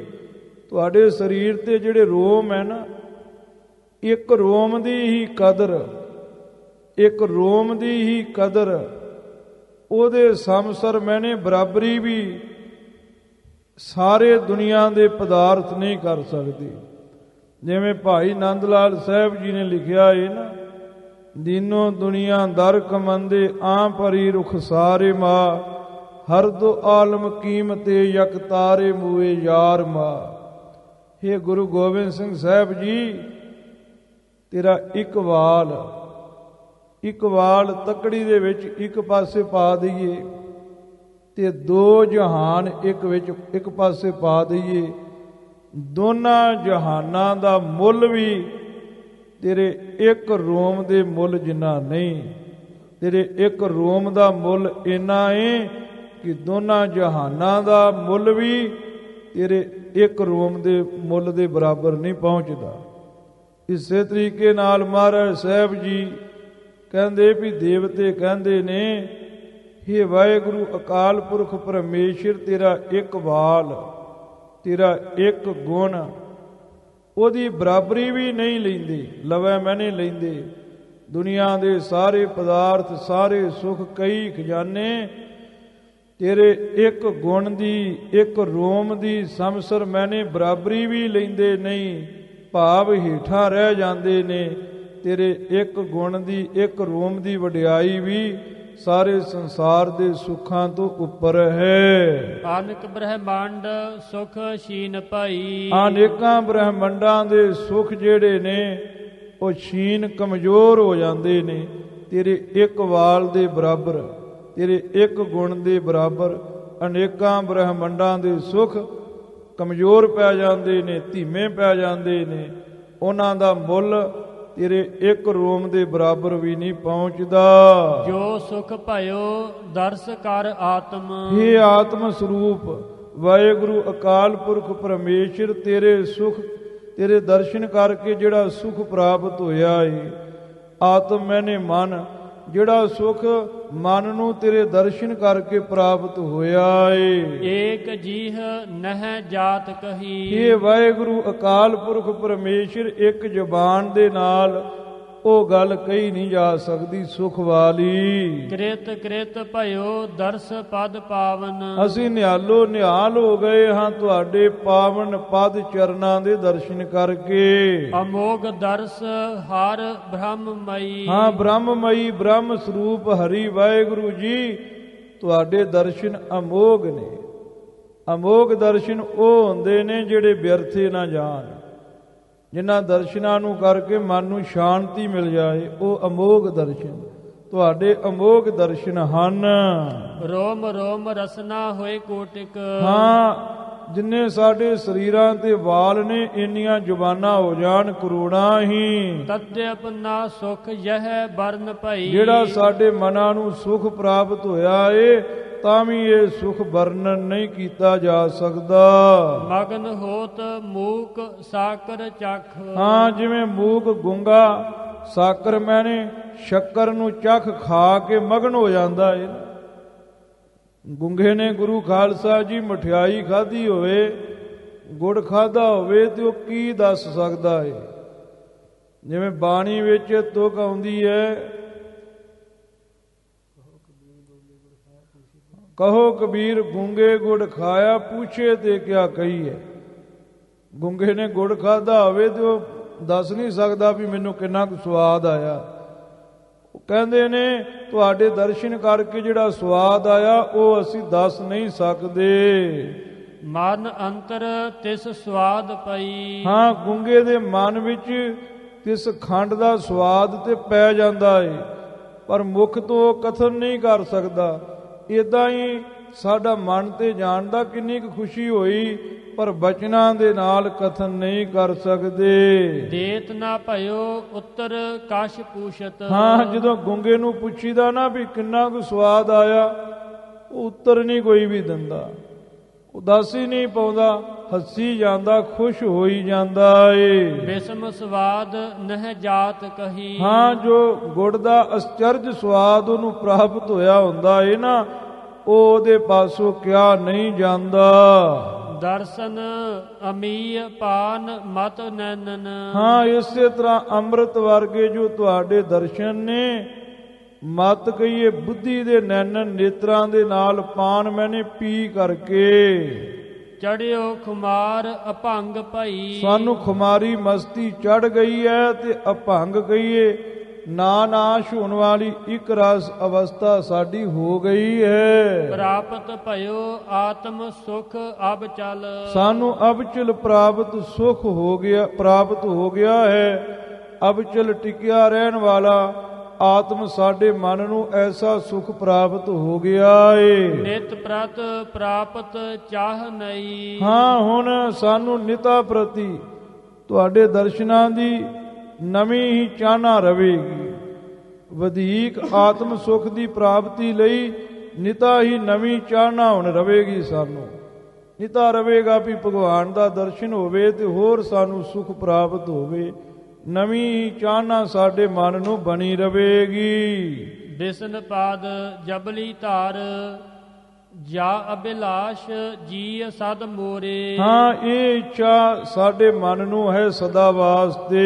ਤੁਹਾਡੇ ਸਰੀਰ ਤੇ ਜਿਹੜੇ ਰੋਮ ਹੈ ਨਾ, ਇੱਕ ਰੋਮ ਦੀ ਹੀ ਕਦਰ, ਇੱਕ ਰੋਮ ਦੀ ਹੀ ਕਦਰ, ਉਹਦੇ ਸਮਸਰ ਮੈਨੇ ਬਰਾਬਰੀ ਵੀ ਸਾਰੇ ਦੁਨੀਆ ਦੇ ਪਦਾਰਥ ਨਹੀਂ ਕਰ ਸਕਦੇ। ਜਿਵੇਂ ਭਾਈ ਨੰਦ ਲਾਲ ਸਾਹਿਬ ਜੀ ਨੇ ਲਿਖਿਆ ਹੈ ਨਾ, ਦੀਨੋ ਦੁਨੀਆ ਦਰ ਕਮੰਦੇ ਆਂ ਪਰੀ ਰੁਖ ਸਾਰੇ ਮਾ, ਹਰ ਦੋ ਆਲਮ ਕੀਮਤੇ ਯਕ ਤਾਰੇ ਮੂਏ ਯਾਰ ਮਾ। हे ਗੁਰੂ ਗੋਬਿੰਦ ਸਿੰਘ ਸਾਹਿਬ ਜੀ, ਤੇਰਾ ਇੱਕ ਵਾਲ ਤਕੜੀ ਦੇ ਵਿੱਚ ਇੱਕ ਪਾਸੇ ਪਾ ਦਈਏ ਤੇ ਦੋ ਜਹਾਨ ਇੱਕ ਪਾਸੇ ਪਾ ਦਈਏ, ਦੋਨਾਂ ਜਹਾਨਾਂ ਦਾ ਮੁੱਲ ਵੀ ਤੇਰੇ ਇੱਕ ਰੋਮ ਦੇ ਮੁੱਲ ਜਿੰਨਾ ਨਹੀਂ। ਤੇਰੇ ਇੱਕ ਰੋਮ ਦਾ ਮੁੱਲ ਇੰਨਾ ਹੈ ਕਿ ਦੋਨਾਂ ਜਹਾਨਾਂ ਦਾ ਮੁੱਲ ਵੀ ਤੇਰੇ ਇੱਕ ਰੋਮ ਦੇ ਮੁੱਲ ਦੇ ਬਰਾਬਰ ਨਹੀਂ ਪਹੁੰਚਦਾ। ਇਸੇ ਤਰੀਕੇ ਨਾਲ ਮਹਾਰਾਜ ਸਾਹਿਬ ਜੀ ਕਹਿੰਦੇ ਵੀ ਦੇਵਤੇ ਕਹਿੰਦੇ ਨੇ, ਹੇ ਵਾਹਿਗੁਰੂ ਅਕਾਲ ਪੁਰਖ ਪਰਮੇਸ਼ਰ, ਤੇਰਾ ਇੱਕ ਵਾਲ, ਤੇਰਾ ਇੱਕ ਗੁਣ, ਉਹਦੀ ਬਰਾਬਰੀ ਵੀ ਨਹੀਂ ਲੈਂਦੇ, ਲਵੇ ਮੈਨੇ ਲੈਂਦੇ। ਦੁਨੀਆ ਦੇ ਸਾਰੇ ਪਦਾਰਥ, ਸਾਰੇ ਸੁਖ, ਕਈ ਖਜ਼ਾਨੇ ਤੇਰੇ ਇੱਕ ਗੁਣ ਦੀ, ਇੱਕ ਰੋਮ ਦੀ ਸਮਸਰ ਮੈਨੇ ਬਰਾਬਰੀ ਵੀ ਲੈਂਦੇ ਨਹੀਂ, ਭਾਵ ਹੇਠਾਂ ਰਹਿ ਜਾਂਦੇ ਨੇ। ਤੇਰੇ ਇੱਕ ਗੁਣ ਦੀ, ਇੱਕ ਰੋਮ ਦੀ ਵਡਿਆਈ ਵੀ ਸਾਰੇ ਸੰਸਾਰ ਦੇ ਸੁੱਖਾਂ ਤੋਂ ਉੱਪਰ ਹੈ। ਅਨੇਕ ਬ੍ਰਹਮੰਡ ਸੁਖ ਛੀਨ ਭਾਈ, ਅਨੇਕਾਂ ਬ੍ਰਹਮੰਡਾਂ ਦੇ ਸੁਖ ਜਿਹੜੇ ਨੇ ਉਹ ਛੀਨ, ਕਮਜ਼ੋਰ ਹੋ ਜਾਂਦੇ ਨੇ ਤੇਰੇ ਇੱਕ ਵਾਲ ਦੇ ਬਰਾਬਰ, ਤੇਰੇ ਇੱਕ ਗੁਣ ਦੇ ਬਰਾਬਰ। ਅਨੇਕਾਂ ਬ੍ਰਹਮੰਡਾਂ ਦੇ ਸੁਖ ਕਮਜ਼ੋਰ ਪੈ ਜਾਂਦੇ ਨੇ, ਧੀਮੇ ਪੈ ਜਾਂਦੇ ਨੇ, ਉਹਨਾਂ ਦਾ ਮੁੱਲ ਤੇਰੇ ਇੱਕ ਰੋਮ ਦੇ ਬਰਾਬਰ ਵੀ ਨਹੀਂ ਪਹੁੰਚਦਾ। ਜੋ ਸੁਖ ਭਇਓ ਦਰਸ ਕਰ ਆਤਮ, ਇਹ ਆਤਮ ਸਰੂਪ ਵਾਹਿਗੁਰੂ ਅਕਾਲ ਪੁਰਖ ਪਰਮੇਸ਼ਰ, ਤੇਰੇ ਸੁਖ, ਤੇਰੇ ਦਰਸ਼ਨ ਕਰਕੇ ਜਿਹੜਾ ਸੁਖ ਪ੍ਰਾਪਤ ਹੋਇਆ ਏ, ਆਤਮ ਮੈਨੇ ਮਨ, ਜਿਹੜਾ ਸੁਖ ਮਨ ਨੂੰ ਤੇਰੇ ਦਰਸ਼ਨ ਕਰਕੇ ਪ੍ਰਾਪਤ ਹੋਇਆ ਏ। ਏਕ ਜੀਹ ਨਹਿ ਜਾਤ ਕਹੀ, ਇਹ ਵਾਹਿਗੁਰੂ ਅਕਾਲ ਪੁਰਖ ਪਰਮੇਸ਼ਰ, ਇੱਕ ਜ਼ੁਬਾਨ ਦੇ ਨਾਲ ਉਹ ਗੱਲ ਕਹੀ ਨਹੀਂ ਜਾ ਸਕਦੀ ਸੁਖ ਵਾਲੀ। ਕ੍ਰਿਤ ਕ੍ਰਿਤ ਭਇਓ ਦਰਸ ਪਦ ਪਾਵਨ, ਅਸੀਂ ਨਿਹਾਲੋ ਨਿਹਾਲ ਹੋ ਗਏ ਹਾਂ ਤੁਹਾਡੇ ਪਾਵਨ ਪਦ ਚਰਨਾਂ ਦੇ ਦਰਸ਼ਨ ਕਰਕੇ। ਅਮੋਗ ਦਰਸ ਹਰ ਬ੍ਰਹਮਮਈ, ਹਾਂ ਬ੍ਰਹਮਮਈ, ਬ੍ਰਹਮ ਸਰੂਪ ਹਰੀ ਵਾਹਿਗੁਰੂ ਜੀ, ਤੁਹਾਡੇ ਦਰਸ਼ਨ ਅਮੋਗ ਨੇ। ਅਮੋਗ ਦਰਸ਼ਨ ਉਹ ਹੁੰਦੇ ਨੇ ਜਿਹੜੇ ਵਿਅਰਥੇ ਨਾ ਜਾਣ, ਜਿਨ੍ਹਾਂ ਦਰਸ਼ਨਾਂ ਨੂੰ ਕਰਕੇ ਮਨ ਨੂੰ ਸ਼ਾਂਤੀ ਮਿਲ ਜਾਏ, ਉਹ ਅਮੋਗ ਦਰਸ਼ਨ ਤੁਹਾਡੇ ਅਮੋਗ ਦਰਸ਼ਨ ਹਨ। ਰੋਮ ਰੋਮ ਰਸਨਾ ਹੋਏ ਕੋਟਿਕ, ਹਾਂ ਜਿੰਨੇ ਸਾਡੇ ਸਰੀਰਾਂ ਤੇ ਵਾਲ ਨੇ, ਇੰਨੀਆਂ ਜ਼ੁਬਾਨਾਂ ਹੋ ਜਾਣ ਕਰੋੜਾਂ ਹੀ। ਤਦਪਨਾ ਸੁਖ ਯਹ ਬਰਨ ਭਈ, ਜਿਹੜਾ ਸਾਡੇ ਮਨਾਂ ਨੂੰ ਸੁਖ ਪ੍ਰਾਪਤ ਹੋਇਆ ਏ, ਤਾਂ ਵੀ ਇਹ ਸੁਖ ਵਰਣਨ ਨਹੀਂ ਕੀਤਾ ਜਾ ਸਕਦਾ। ਮਗਨ ਹੋਤ ਮੂਕ ਸਾਕਰ ਚਖ, ਹਾਂ ਜਿਵੇਂ ਮੂਕ ਗੁੰਗਾ ਸਾਕਰ ਮੈਨੇ ਸ਼ੱਕਰ ਨੂੰ ਚਖ ਖਾ ਕੇ ਮਗਨ ਹੋ ਜਾਂਦਾ ਏ। ਗੁੰਗੇ ਨੇ ਗੁਰੂ ਖਾਲਸਾ ਜੀ ਮਠਿਆਈ ਖਾਧੀ ਹੋਵੇ, ਗੁੜ ਖਾਧਾ ਹੋਵੇ, ਤੇ ਉਹ ਕੀ ਦੱਸ ਸਕਦਾ ਏ। ਜਿਵੇਂ ਬਾਣੀ ਵਿੱਚ ਤੁਕ ਆਉਂਦੀ ਹੈ, ਕਹੋ ਕਬੀਰ ਗੂੰਗੇ ਗੁੜ ਖਾਇਆ, ਪੁੱਛੇ ਤੇ ਕਿਆ ਕਹੀਏ। ਗੁੰਗੇ ਨੇ ਗੁੜ ਖਾਧਾ ਹੋਵੇ ਤੇ ਉਹ ਦੱਸ ਨਹੀਂ ਸਕਦਾ ਵੀ ਮੈਨੂੰ ਕਿੰਨਾ ਕੁ ਸਵਾਦ ਆਇਆ। ਉਹ ਕਹਿੰਦੇ ਨੇ ਤੁਹਾਡੇ ਦਰਸ਼ਨ ਕਰਕੇ ਜਿਹੜਾ ਸਵਾਦ ਆਇਆ ਉਹ ਅਸੀਂ ਦੱਸ ਨਹੀਂ ਸਕਦੇ। ਮਨ ਅੰਤਰ ਤਿਸ ਸਵਾਦ ਪਈ, ਹਾਂ ਗੁੰਗੇ ਦੇ ਮਨ ਵਿੱਚ ਤਿਸ ਖੰਡ ਦਾ ਸਵਾਦ ਤੇ ਪੈ ਜਾਂਦਾ ਏ, ਪਰ ਮੁਖ ਤੋਂ ਕਥਨ ਨਹੀਂ ਕਰ ਸਕਦਾ। ਇਦਾਂ ਹੀ ਸਾਡਾ ਮਨ ਤੇ ਜਾਣਦਾ ਕਿੰਨੀ ਕੁ ਖੁਸ਼ੀ ਹੋਈ, ਪਰ ਬਚਨਾਂ ਦੇ ਨਾਲ ਕਥਨ ਨਹੀਂ ਕਰ ਸਕਦੇ। ਦੇਤ ਨਾ ਭਇਓ ਉੱਤਰ ਕਸ਼ ਪੂਛਤ, ਹਾਂ ਜਦੋਂ ਗੁੰਗੇ ਨੂੰ ਪੁੱਛੀਦਾ ਨਾ ਵੀ ਕਿੰਨਾ ਕੁ ਸਵਾਦ ਆਇਆ, ਉਹ ਉੱਤਰ ਨਹੀਂ ਕੋਈ ਵੀ ਦਿੰਦਾ, ਉਹ ਦੱਸ ਹੀ ਨਹੀਂ ਪਾਉਂਦਾ, ਹੱਸੀ ਜਾਂਦਾ, ਖੁਸ਼ ਹੋਈ ਜਾਂਦਾ ਏ। ਬਿਸਮ ਸਵਾਦ ਨਹਿ ਜਾਤ ਕਹੀ, ਹਾਂ ਜੋ ਗੁੜ ਦਾ ਅਚਰਜ ਸਵਾਦ ਉਹਨੂੰ ਪ੍ਰਾਪਤ ਹੋਇਆ ਹੁੰਦਾ ਏ ਨਾ, ਉਹ ਉਹਦੇ ਪਾਸੋਂ ਕਿਆ ਨਹੀਂ ਜਾਂਦਾ। ਦਰਸ਼ਨ ਅਮੀਯ ਪਾਨ ਮਤ ਨੈਨਨ, ਹਾਂ ਇਸੇ ਤਰ੍ਹਾਂ ਅੰਮ੍ਰਿਤ ਵਰਗੇ ਜੋ ਤੁਹਾਡੇ ਦਰਸ਼ਨ ਨੇ, ਮਤ ਕਹੀਏ ਬੁੱਧੀ ਦੇ ਨੈਣਨ ਨੇਤਰਾਂ ਦੇ ਨਾਲ ਪਾਨ ਮੈਨੇ ਪੀ ਕਰਕੇ। ਚੜਿਓ ਖੁਮਾਰ ਅਭੰਗ ਭਈ, ਸਾਨੂੰ ਖੁਮਾਰੀ ਮਸਤੀ ਚੜ ਗਈ ਹੈ ਤੇ ਅਭੰਗ ਕਹੀਏ ਨਾ ਨਾਸ਼ ਹੋਣ ਵਾਲੀ ਇੱਕ ਰਸ ਅਵਸਥਾ ਸਾਡੀ ਹੋ ਗਈ ਹੈ। ਪ੍ਰਾਪਤ ਭਇਓ ਆਤਮ ਸੁਖ ਅਬ ਚਲ, ਸਾਨੂੰ ਅਬਚਲ ਪ੍ਰਾਪਤ ਸੁਖ ਹੋ ਗਿਆ, ਪ੍ਰਾਪਤ ਹੋ ਗਿਆ ਹੈ। ਅਬਚਲ ਟਿਕਿਆ ਰਹਿਣ ਵਾਲਾ ਆਤਮ ਸਾਡੇ ਮਨ ਨੂੰ ਐਸਾ ਸੁਖ ਪ੍ਰਾਪਤ ਹੋ ਗਿਆ ਏ। ਨਿਤ ਪ੍ਰਤ ਪ੍ਰਾਪਤ ਚਾਹ ਨਹੀਂ, ਹਾਂ ਹੁਣ ਸਾਨੂੰ ਨਿਤਾ ਪ੍ਰਤੀ ਤੁਹਾਡੇ ਦਰਸ਼ਨਾਂ ਦੀ ਨਵੀਂ ਹੀ ਚਾਹਨਾ ਰਵੇਗੀ। ਵਧੇਕ ਆਤਮ ਸੁਖ ਦੀ ਪ੍ਰਾਪਤੀ ਲਈ ਨਿਤਾ ਹੀ ਨਵੀਂ ਚਾਹਨਾ ਹੁਣ ਰਵੇਗੀ ਸਾਨੂੰ। ਨਿਤਾ ਰਵੇਗਾ ਵੀ ਭਗਵਾਨ ਦਾ ਦਰਸ਼ਨ ਹੋਵੇ ਤੇ ਹੋਰ ਸਾਨੂੰ ਸੁਖ ਪ੍ਰਾਪਤ ਹੋਵੇ। ਨਵੀਂ ਚਾਹਨਾ ਸਾਡੇ ਮਨ ਨੂੰ ਬਣੀ ਰਵੇਗੀ। ਬਿਸਨ ਪਾਦ ਜਬਲੀ ਧਾਰ ਜਾ ਅਭਿਲਾਸ਼ ਜੀ ਸਦ ਮੋਰੇ। ਹਾਂ, ਇਹ ਇੱਛਾ ਸਾਡੇ ਮਨ ਨੂੰ ਹੈ ਸਦਾ ਵਾਸਤੇ।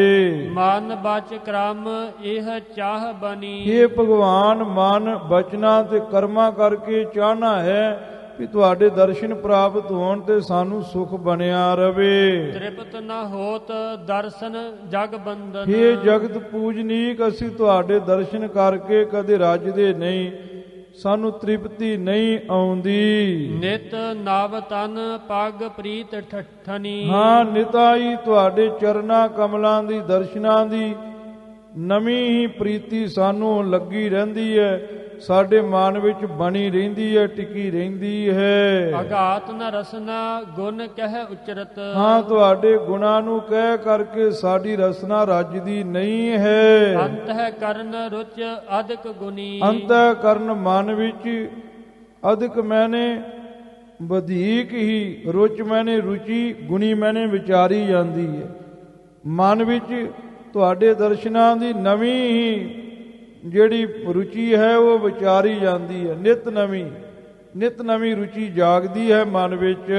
ਮਨ ਬਚ ਕਰਮ ਇਹ ਚਾਹ ਬਣੀ। ਇਹ ਭਗਵਾਨ ਮਨ ਬਚਨਾ ਤੇ ਕਰਮਾਂ ਕਰਕੇ ਚਾਹਨਾ ਹੈ ਵੀ ਤੁਹਾਡੇ ਦਰਸ਼ਨ ਪ੍ਰਾਪਤ ਹੋਣ ਤੇ ਸਾਨੂੰ ਸੁਖ ਬਣਿਆ ਰਵੇ। ਤ੍ਰਿਪਤ ਨ ਹੋਤ ਦਰਸ਼ਨ ਜਗ ਬੰਦਨ। ਇਹ ਜਗਤ ਪੂਜਨੀਕ, ਅਸੀਂ ਤੁਹਾਡੇ ਦਰਸ਼ਨ ਕਰਕੇ ਕਦੇ ਰੱਜਦੇ ਨਹੀਂ, ਸਾਨੂੰ ਤ੍ਰਿਪਤੀ ਨਹੀਂ ਆਉਂਦੀ। ਨਿਤ ਨਵ ਤਨ ਪਗ ਪ੍ਰੀਤ ਠਠਨੀ। ਹਾਂ, ਨਿਤਾਈ ਤੁਹਾਡੇ ਚਰਨਾਂ ਕਮਲਾਂ ਦੀ ਦਰਸ਼ਨਾਂ ਦੀ ਨਵੀਂ ਹੀ ਪ੍ਰੀਤੀ ਸਾਨੂੰ ਲੱਗੀ ਰਹਿੰਦੀ ਹੈ, ਸਾਡੇ ਮਨ ਵਿੱਚ ਬਣੀ ਰਹਿੰਦੀ ਹੈ, ਟਿਕੀ ਰਹਿੰਦੀ ਹੈ। ਅਗਾਤ ਨ ਰਸਨਾ ਗੁਣ ਕਹਿ ਉਚਰਤ। ਹਾਂ, ਤੁਹਾਡੇ ਗੁਣਾਂ ਨੂੰ ਕਹਿ ਕਰਕੇ ਸਾਡੀ ਰਸਨਾ ਰੱਜਦੀ ਨਹੀਂ ਹੈ। ਅੰਤః ਕਰਨ ਰੁਚ ਅਧਿਕ ਗੁਣੀ। ਅੰਤଃ ਕਰਨ ਮਨ ਵਿੱਚ ਅਧਿਕ ਮੈਨੇ ਵਧੇਕ ਹੀ, ਰੁਚ ਮੈਨੇ ਰੁਚੀ, ਗੁਣੀ ਮੈਨੇ ਵਿਚਾਰੀ ਜਾਂਦੀ ਹੈ। ਮਨ ਵਿੱਚ ਤੁਹਾਡੇ ਦਰਸ਼ਨਾਂ ਦੀ ਨਵੀਂ ਹੀ ਜਿਹੜੀ ਰੁਚੀ ਹੈ ਉਹ ਵਿਚਾਰੀ ਜਾਂਦੀ ਹੈ। ਨਿਤ ਨਵੀਂ ਰੁਚੀ ਜਾਗਦੀ ਹੈ ਮਨ ਵਿੱਚ।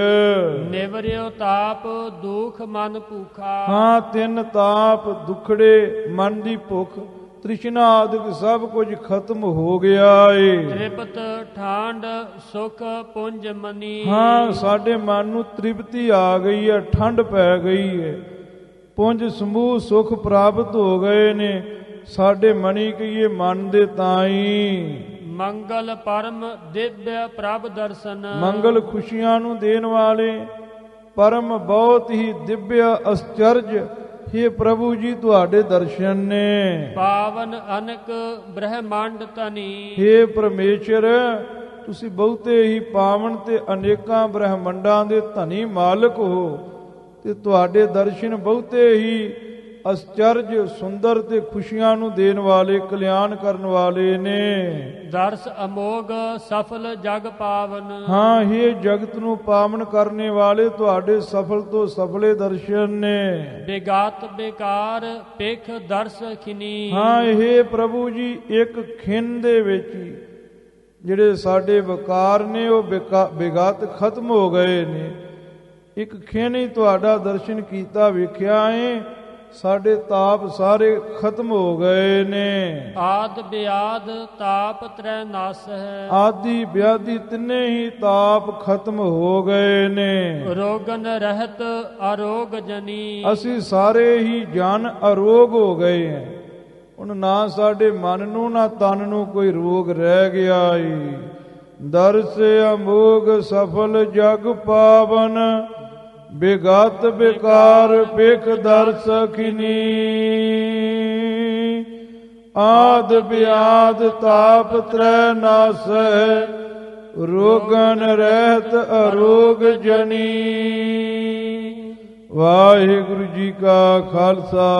ਨਿਵਰਿਓ ਤਾਪ ਦੁਖ ਮਨ ਭੂਖਾ। ਹਾਂ, ਤਿੰਨ ਤਾਪ ਦੁਖੜੇ, ਮਨ ਦੀ ਭੁੱਖ, ਤ੍ਰਿਸ਼ਨਾ ਆਦਿਕ ਸਭ ਕੁਝ ਖਤਮ ਹੋ ਗਿਆ ਏ। ਤ੍ਰਿਪਤ ਠਾਂਡ ਸੁਖ ਪੁੰਜ ਮਨੀ। ਹਾਂ, ਸਾਡੇ ਮਨ ਨੂੰ ਤ੍ਰਿਪਤੀ ਆ ਗਈ ਹੈ, ਠੰਡ ਪੈ ਗਈ ਹੈ, ਪੁੰਜ ਸਮੂਹ ਸੁਖ ਪ੍ਰਾਪਤ ਹੋ ਗਏ ਨੇ ਸਾਡੇ ਮਨੀ ਕਹੀਏ ਮਨ ਦੇ ਤਾਈ। ਮੰਗਲ ਪਰਮ ਦਿਵਯ ਪ੍ਰਭ ਦਰਸ਼ਨ। ਮੰਗਲ ਖੁਸ਼ੀਆਂ ਨੂੰ ਦੇਣ ਵਾਲੇ ਪਰਮ ਬਹੁਤ ਹੀ ਦਿਵਯ ਅਸਚਰਜ हे ਪ੍ਰਭੂ ਜੀ ਤੁਹਾਡੇ ਦਰਸ਼ਨ ਨੇ। ਪਾਵਨ ਅਨਕ ਬ੍ਰਹਮੰਡ ਤਨੀ। हे ਪਰਮੇਸ਼ਰ ਤੁਸੀਂ ਬਹੁਤੇ ਹੀ ਪਾਵਨ ਤੇ ਅਨੇਕਾਂ ਬ੍ਰਹਮੰਡਾਂ ਦੇ ਧਨੀ ਮਾਲਕ ਹੋ ਤੇ ਤੁਹਾਡੇ ਦਰਸ਼ਨ ਬਹੁਤੇ ਹੀ ਅਸਚਰਜ ਸੁੰਦਰ ਤੇ ਖੁਸ਼ੀਆਂ ਨੂੰ ਦੇਣ ਵਾਲੇ, ਕਲਿਆਣ ਕਰਨ ਵਾਲੇ ਨੇ। ਦਰਸ ਅਮੋਗ ਸਫਲ ਜਗ ਪਾਵਨ। ਹਾਂ, ਇਹ ਜਗਤ ਨੂੰ ਪਾਵਨ ਕਰਨੇ ਵਾਲੇ ਤੁਹਾਡੇ ਸਫਲ ਤੋਂ ਸਫਲੇ ਦਰਸ਼ਨ ਨੇ। ਬੇਗਾਤ ਬੇਕਾਰ ਪੇਖ ਦਰਸ ਖਿਨੀ। ਹਾਂ, ਇਹ ਪ੍ਰਭੂ ਜੀ ਇੱਕ ਖਿੰਨ ਦੇ ਵਿੱਚ ਹੀ ਜਿਹੜੇ ਸਾਡੇ ਵਿਕਾਰ ਨੇ ਉਹ ਬੇਗਾਤ ਖਤਮ ਹੋ ਗਏ ਨੇ। ਇੱਕ ਖਿੰਨ ਹੀ ਤੁਹਾਡਾ ਦਰਸ਼ਨ ਕੀਤਾ ਵੇਖਿਆ ਏ, ਸਾਡੇ ਤਾਪ ਸਾਰੇ ਖਤਮ ਹੋ ਗਏ ਨੇ। ਆਦ ਬਿਆਦ ਤਾਪ ਤ੍ਰੈ ਨਾਸ ਹੈ। ਆਦਿ ਵਿਆਧੀ ਤਿੰਨੇ ਹੀ ਤਾਪ ਖਤਮ ਹੋ ਗਏ ਨੇ। ਰੋਗਨ ਰਹਿਤ ਅਰੋਗ ਜਨੀ। ਅਸੀਂ ਸਾਰੇ ਹੀ ਜਨ ਅਰੋਗ ਹੋ ਗਏ ਹਾਂ। ਹੁਣ ਨਾ ਸਾਡੇ ਮਨ ਨੂੰ ਨਾ ਤਨ ਨੂੰ ਕੋਈ ਰੋਗ ਰਹਿ ਗਿਆ ਈ। ਦਰਸ ਅਮੋਗ ਸਫਲ ਜਗ ਪਾਵਨ, ਬੇਗਾਤ ਬੇਕਾਰ ਬਿਖ ਦਰਸਖਿਨੀ। ਆਦ ਬਿਆਦ ਤਾਪ ਤ੍ਰੈ ਨਾਸੈ, ਰੋਗਨ ਰਹਿਤ ਅਰੋਗ ਜਨੀ। ਵਾਹਿਗੁਰੂ ਜੀ ਕਾ ਖਾਲਸਾ,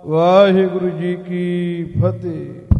ਵਾਹਿਗੁਰੂ ਜੀ ਕੀ ਫਤਿਹ।